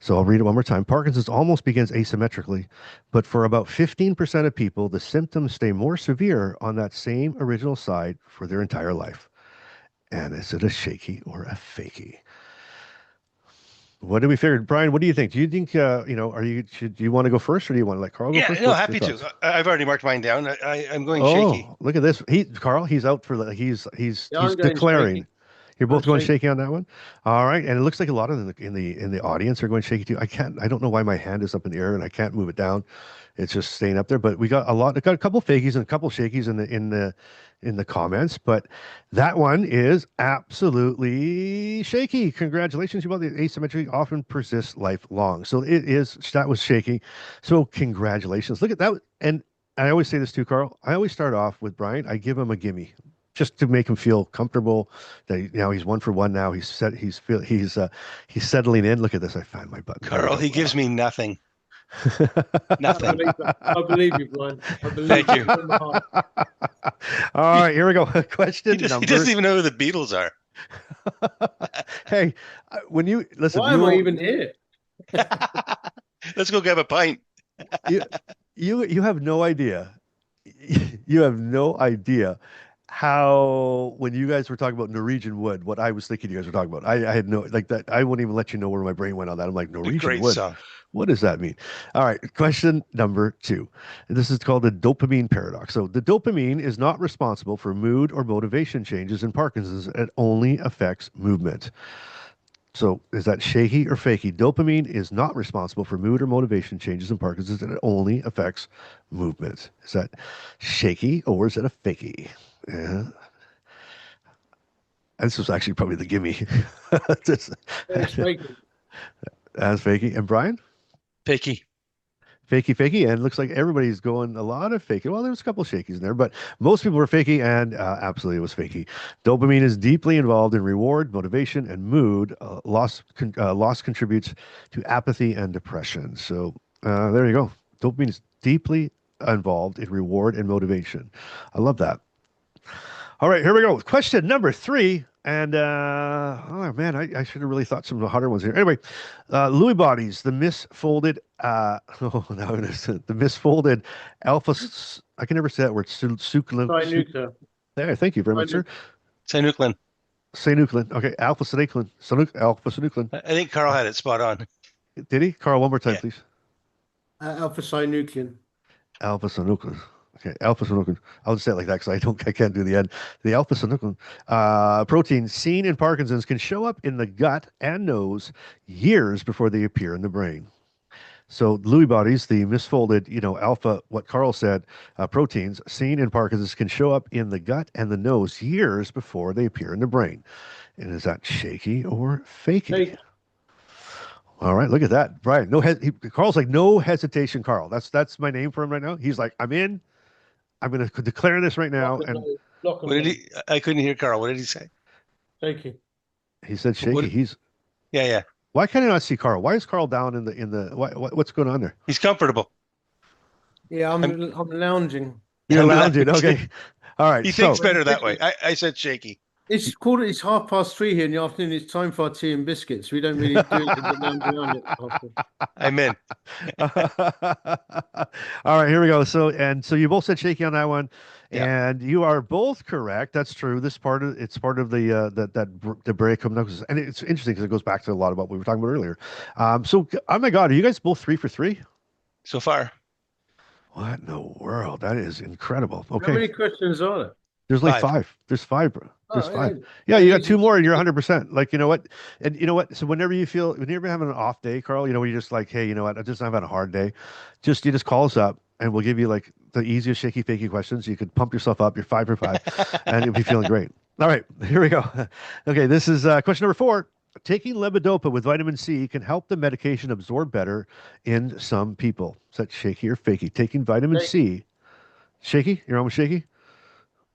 So I'll read it one more time. Parkinson's almost begins asymmetrically, but for about 15% of people, the symptoms stay more severe on that same original side for their entire life. And is it a shaky or a fakey? What do we figure? Brian, what do you think? Do you think, do you want to go first or do you want to let Carl go Yeah, first? no, What's your happy to. thoughts? I've already marked mine down. I'm going shaky. Oh, look at this. Carl, he's out for he's Yeah, I'm going declaring. shaky. You're both I'm going shaky. shaky on that one. All right, and it looks like a lot of them in the audience are going shaky too. I don't know why my hand is up in the air and I can't move it down. It's just staying up there. But we got a couple fakies and a couple shakies in the comments. But that one is absolutely shaky. Congratulations, you both. The asymmetry often persists lifelong. So that was shaky. So congratulations. Look at that. And I always say this too, Carl. I always start off with Brian. I give him a gimme, just to make him feel comfortable. That he's 1 for 1 now. He's settling in. Look at this. I found my button. Carl, he gives me nothing. I Nothing. believe you, Brian. I believe Thank you. from the heart. All right, here we go. Question He number. doesn't even know who the Beatles are. Hey, when you listen, Why am I even here? Let's go grab a pint. you have no idea. You have no idea how when you guys were talking about Norwegian wood, what I was thinking you guys were talking about. I had no like that. I wouldn't even let you know where my brain went on that. I'm like Norwegian Great wood. song. What does that mean? All right, question number 2. This is called the dopamine paradox. So the dopamine is not responsible for mood or motivation changes in Parkinson's. It only affects movement. So is that shaky or fakey? Dopamine is not responsible for mood or motivation changes in Parkinson's, and it only affects movement. Is that shaky or is it a fakey? Yeah. This was actually probably the gimme. It's shaky. That's fakey. And Brian? Fakey. Fakey, and it looks like everybody's going a lot of fakey. Well, there's a couple shakies in there, but most people were fakey, and absolutely it was fakey. Dopamine is deeply involved in reward, motivation, and mood. Loss contributes to apathy and depression. So there you go. Dopamine is deeply involved in reward and motivation. I love that. All right, here we go. Question number 3. And oh man, I should have really thought some of the harder ones here. Anyway, Lewy bodies, the misfolded the misfolded alpha. I can never say that word. Synuclein. There, thank you very much, sir. Synuclein. Synuclein. Okay, alpha synuclein. Alpha synuclein. I think Carl had it spot on. Did he? Carl, one more time, Yeah. please. Alpha-synuclein. Alpha synuclein. Okay, alpha synuclein. I'll just say it like that because I can't do the end. The alpha synuclein protein seen in Parkinson's can show up in the gut and nose years before they appear in the brain. So Lewy bodies, the misfolded, alpha, what Carl said, proteins seen in Parkinson's can show up in the gut and the nose years before they appear in the brain. And is that shaky or fakey? Fake. All right, look at that, Brian. Carl's like no hesitation, Carl. That's my name for him right now. He's like, I'm in. I'm going to declare this right now. And What did he? I couldn't hear Carl. What did he say? Shaky. he said shaky. What- He's Yeah. why can't I not see Carl? Why is Carl down in the what's going on there? He's comfortable. Yeah, I'm lounging. You're I'm lounging. lounging. Okay. All right. He so thinks better that way. I said shaky. It's 3:30 here in the afternoon. It's time for our tea and biscuits. We don't really do it but lounge around it often. I'm in. all right, here we go. So you both said shaky on that one, Yeah. and you are both correct. That's true. It's part of the break and it's interesting because it goes back to a lot about what we were talking about earlier. So oh my God, are you guys both 3 for 3? So far. What in the world? That is incredible. How Okay, many questions are there? there's like 5. 5. There's 5, bro. There's Oh, 5. yeah. Yeah, you got Easy. 2 more and you're 100%. Like, you know what? And you know what? So whenever you're having an off day, Carl, when you're just like, hey, you know what? I'm having a hard day. You just call us up and we'll give you like the easiest shaky fakey questions. You could pump yourself up. You're 5 for 5 and you'll be feeling great. All right, here we go. Okay, this is question number 4. Taking levodopa with vitamin C can help the medication absorb better in some people. Is that shaky or fakey? Taking vitamin C. Shaky? You're almost shaky?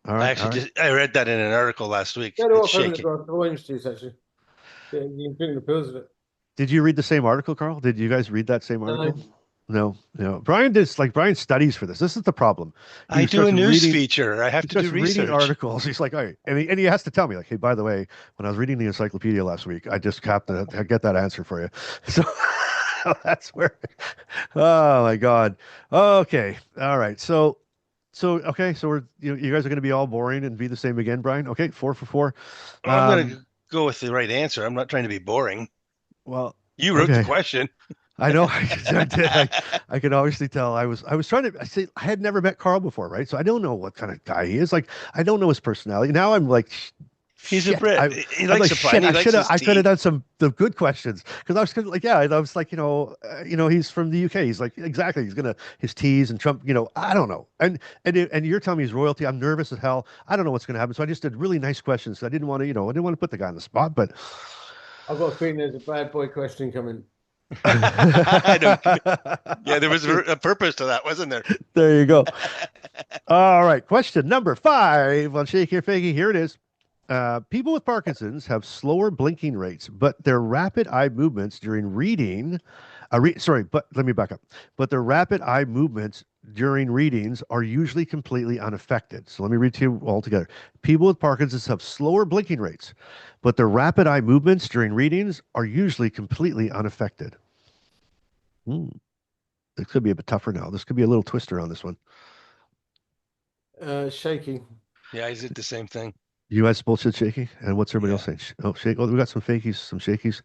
All right. I read that in an article last week. Better It's off having a shaky. glass of orange juice, actually. Yeah, you can drink the pills of it. Did you read the same article, Carl? Did you guys read that same article? No. Brian studies for this. This is the problem. I do a starts news reading- feature. I have He to do starts reading research. articles. He's like, all right. And he has to tell me, like, hey, by the way, when I was reading the encyclopedia last week, I just happened to get that answer for you. So That's where. Oh my God. Okay. All right. Okay. So you guys are going to be all boring and be the same again, Brian. Okay. 4 for 4. Well, I'm going to go with the right answer. I'm not trying to be boring. Well, You wrote the okay. question. I know I did. I could obviously tell. I was trying to. I say I had never met Carl before, right? So I don't know what kind of guy he is. Like I don't know his personality. Now I'm like, He's a shit. Brit. He I'm likes like to shit. find. He I likes should have. his I could have tea. done the good questions because I was kind of like, yeah. I was like, he's from the UK. He's like, exactly. He's gonna his teas and Trump. I don't know. And you're telling me he's royalty. I'm nervous as hell. I don't know what's gonna happen. So I just did really nice questions. I didn't want to. I didn't want to put the guy on the spot, but. I've got a feeling there's a bad boy question coming. I don't. Yeah, there was a purpose to that, wasn't there? There you go. All right. Question number 5 on Shakey or Fakey. Here it is. People with Parkinson's have slower blinking rates, but their rapid eye movements during reading. But let me back up. But their rapid eye movements during readings are usually completely unaffected. So let me read to you all together. People with Parkinson's have slower blinking rates, but their rapid eye movements during readings are usually completely unaffected. This could be a bit tougher now. This could be a little twister on this one. Shaky. Yeah, I did the same thing. You guys both said Shaky, and what's everybody else saying? Oh, Shaky. Oh, we got some Fakies, some Shakies.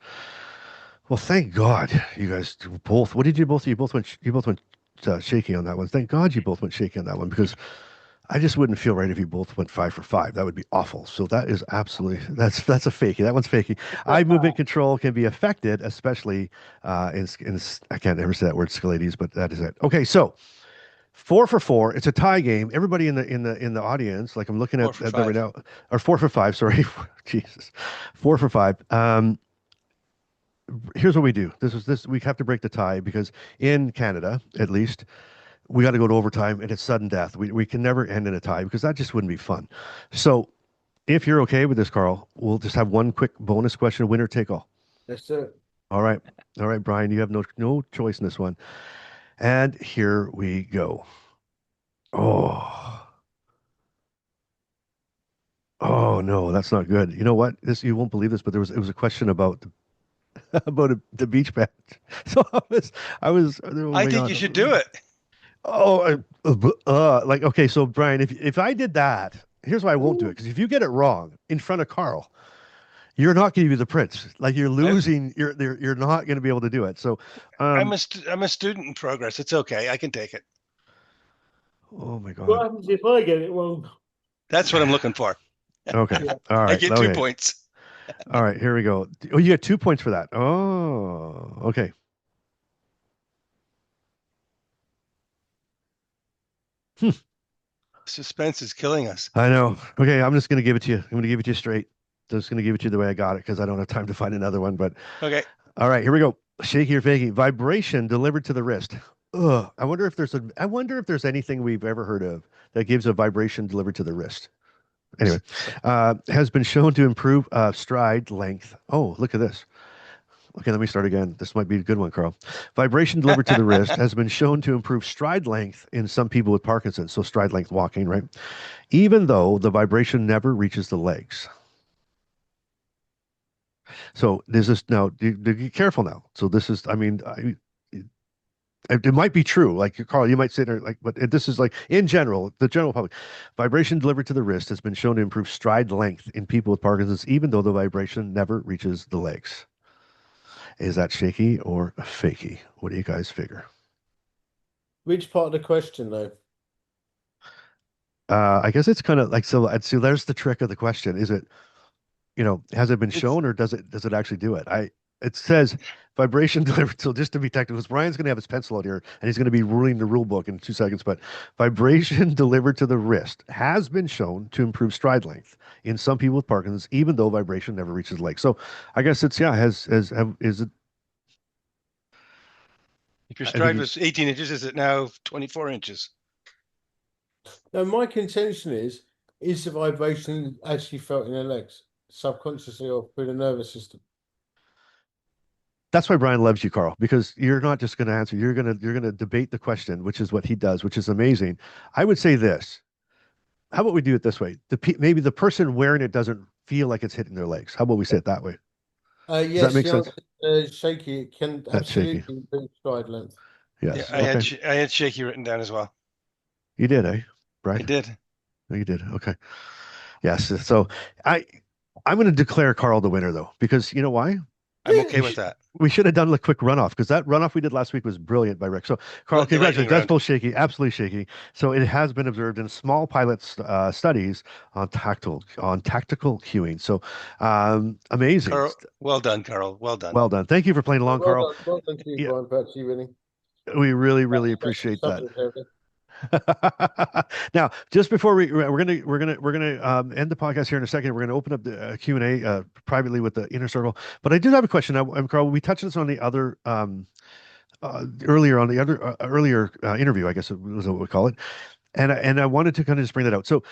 Well, thank God you guys both. What did you both? You both went Shaky on that one. Thank God you both went Shaky on that one because I just wouldn't feel right if you both went 5 for 5. That would be awful. So that is absolutely that's a Fakey. That one's Fakey. Eye movement control can be affected, especially in I can't ever say that word Scalades, but that is it. Okay, so 4 for 4. It's a tie game. Everybody in the audience, like I'm looking at that right now, or 4 for 5. Sorry, Jesus, 4 for 5. Here's what we do. We have to break the tie because in Canada, at least, we got to go to overtime and it's sudden death. We can never end in a tie because that just wouldn't be fun. So, if you're okay with this, Carl, we'll just have one quick bonus question, winner take all. Yes, sir. All right, Brian, you have no choice in this one. And here we go. Oh no, that's not good. You know what? You won't believe this, but it was a question about the BeechBand. So I was. Oh I think you should do it. Oh, okay. So Brian, if I did that, here's why I won't do it. Because if you get it wrong in front of Carl, you're not going to be the prince. Like you're losing. You're not going to be able to do it. So I'm a student in progress. It's okay. I can take it. Oh my God. What happens if I get it wrong? That's what I'm looking for. Okay. All right. I get 2 points. All right. Here we go. Oh, you get 2 points for that. Oh, okay. Suspense is killing us. I know. Okay, I'm just going to give it to you. I'm going to give it to you straight. Just going to give it to you the way I got it because I don't have time to find another one. But okay. All right, here we go. Shaky or Fakey. Vibration delivered to the wrist. Ugh. I wonder if there's anything we've ever heard of that gives a vibration delivered to the wrist. Anyway, has been shown to improve stride length. Oh, look at this. Okay, let me start again. This might be a good one, Carl. Vibration delivered to the wrist has been shown to improve stride length in some people with Parkinson. So stride length walking, right? Even though the vibration never reaches the legs. So this is now, be careful now. So this is, it might be true. Like Carl, you might say there, but this is like in general, the general public. Vibration delivered to the wrist has been shown to improve stride length in people with Parkinson's, even though the vibration never reaches the legs. Is that Shaky or Fakey? What do you guys figure? Which part of the question, though? I guess it's kind of like so. There's the trick of the question. Is it, has it been shown or does it actually do it? It says vibration delivered. So just to be technical, because Brian's going to have his pencil out here and he's going to be ruling the rule book in 2 seconds. But vibration delivered to the wrist has been shown to improve stride length in some people with Parkinson's, even though vibration never reaches the leg. So I guess it's is it? If your stride was 18 inches, is it now 24 inches? No, my contention is the vibration actually felt in their legs, subconsciously or through the nervous system? That's why Brian loves you, Carl, because you're not just going to answer. You're going to debate the question, which is what he does, which is amazing. I would say this. How about we do it this way? Maybe the person wearing it doesn't feel like it's hitting their legs. How about we say it that way? Yes, that make the sense? answer is shaky. It can That's shaky. absolutely improve stride length. Yeah, Yes. I Okay. had Shakey written down as well. You did, eh, I Brian? did. Oh, you did. Okay. Yes. So I I'm going to declare Carl the winner though, because you know why? I'm okay We with should that. we should have done a quick runoff because that runoff we did last week was brilliant by Rick. So Carl, The lightning congratulations. That's round. both shaky, absolutely shaky. So it has been observed in small pilot studies on tactical cueing. So amazing. Carl, well done, Carl. Well done. Well done. Thank you for playing along, Carl. Well done to you, Yeah, Brian, for actually winning. we really, That's really the appreciate that. subject area. Now, just before we're gonna end the podcast here in a second. We're gonna open up the Q&A privately with the inner circle. But I do have a question. Carl, we touched this on the other earlier on the other earlier interview, I guess it was what we call it, and I wanted to kind of just bring that out. So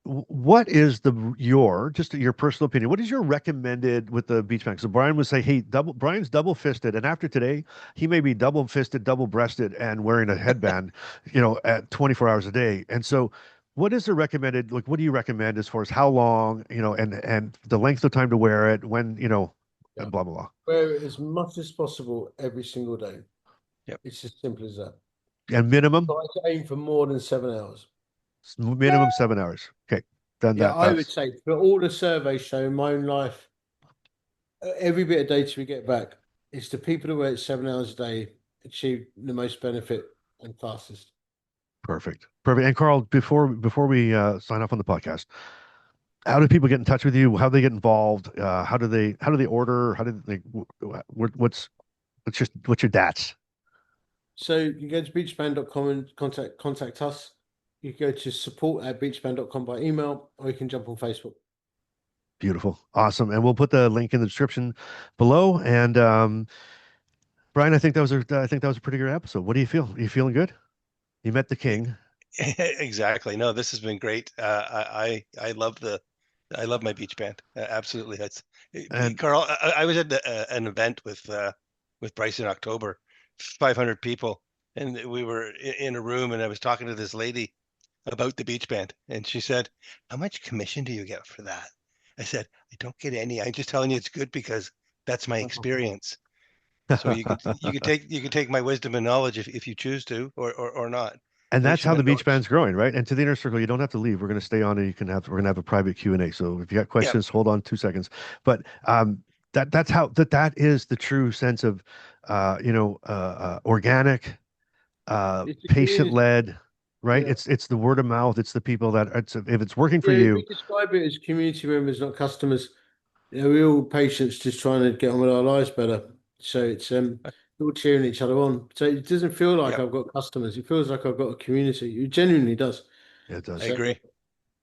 what is your personal opinion? What is your recommended with the beach band? So Brian would say, hey, Brian's double fisted, and after today, he may be double fisted, double breasted, and wearing a headband, at 24 hours a day. And so, what is the recommended? Like, what do you recommend as far as how long, and the length of time to wear it, when, Yeah. and blah blah blah. Wear it as much as possible every single day. Yep. It's as simple as that. And minimum, Try to aim for more than 7 hours. minimum 7 hours. Okay, then Yeah, I would say for all the surveys show in my own life, every bit of data we get back, it's the people who wear it 7 hours a day achieve the most benefit and fastest. perfect. Perfect. And Carl, before we sign off on the podcast, how do people get in touch with you? How do they get involved? How do they order? How do they? What's your DATs? So you can go to beachband.com and contact us. You can go to support@beachband.com by email, or you can jump on Facebook. Beautiful, awesome, and we'll put the link in the description below. And Brian, I think that was a pretty good episode. What do you feel? Are you feeling good? You met the king. Exactly. No, this has been great. I love my BeachBand. Absolutely. And Carl. I was at an event with Bryce in October, 500 people, and we were in a room, and I was talking to this lady about the BeachBand, and she said, "How much commission do you get for that?" I said, "I don't get any. I'm just telling you it's good because that's my experience." So you could take my wisdom and knowledge if you choose to, or not. And that's how the Notes. beach band's growing, right? And to the inner circle, you don't have to leave. We're going to stay on, and we're going to have a private Q&A. So if you got questions, hold on 2 seconds. But that is the true sense of, organic, patient led, right? Yeah. It's the word of mouth. It's the people if it's working for Yeah, you. we describe it as community members, not customers. We're all patients just trying to get on with our lives better. So it's all cheering each other on. So it doesn't feel like I've got customers. It feels like I've got a community. It genuinely does. It does. I agree.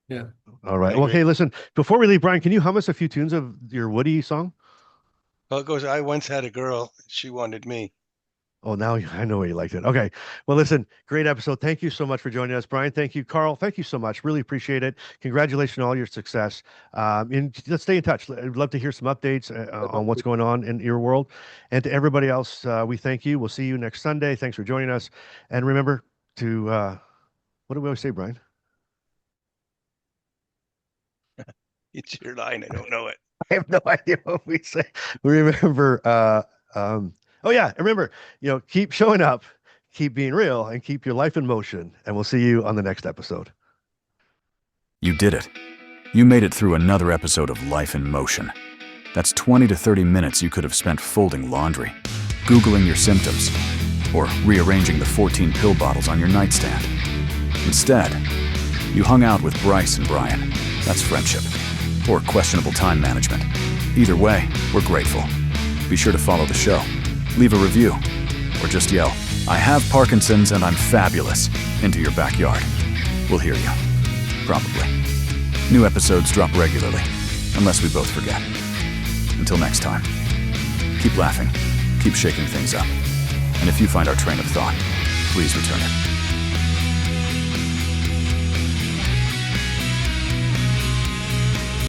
Yeah. All right. Well, hey, listen, before we leave, Brian, can you hum us a few tunes of your Woody song? Well, it goes, I once had a girl, she wanted me. Oh, now I know why you liked it. Okay. Well, listen, great episode. Thank you so much for joining us, Brian. Thank you, Carl. Thank you so much. Really appreciate it. Congratulations on all your success. And let's stay in touch. I'd love to hear some updates on what's going on in your world. And to everybody else, we thank you. We'll see you next Sunday. Thanks for joining us. And remember to, what do we always say, Brian? It's your line. I don't know it. I have no idea what we say. Remember, oh yeah, remember, keep showing up, keep being real, and keep your life in motion. And we'll see you on the next episode. You did it. You made it through another episode of Life in Motion. That's 20 to 30 minutes you could have spent folding laundry, Googling your symptoms, or rearranging the 14 pill bottles on your nightstand. Instead, you hung out with Bryce and Brian. That's friendship. Or questionable time management. Either way, we're grateful. Be sure to follow the show, leave a review, or just yell, "I have Parkinson's and I'm fabulous," into your backyard. We'll hear you. Probably. New episodes drop regularly, unless we both forget. Until next time, keep laughing, keep shaking things up, and if you find our train of thought, please return it.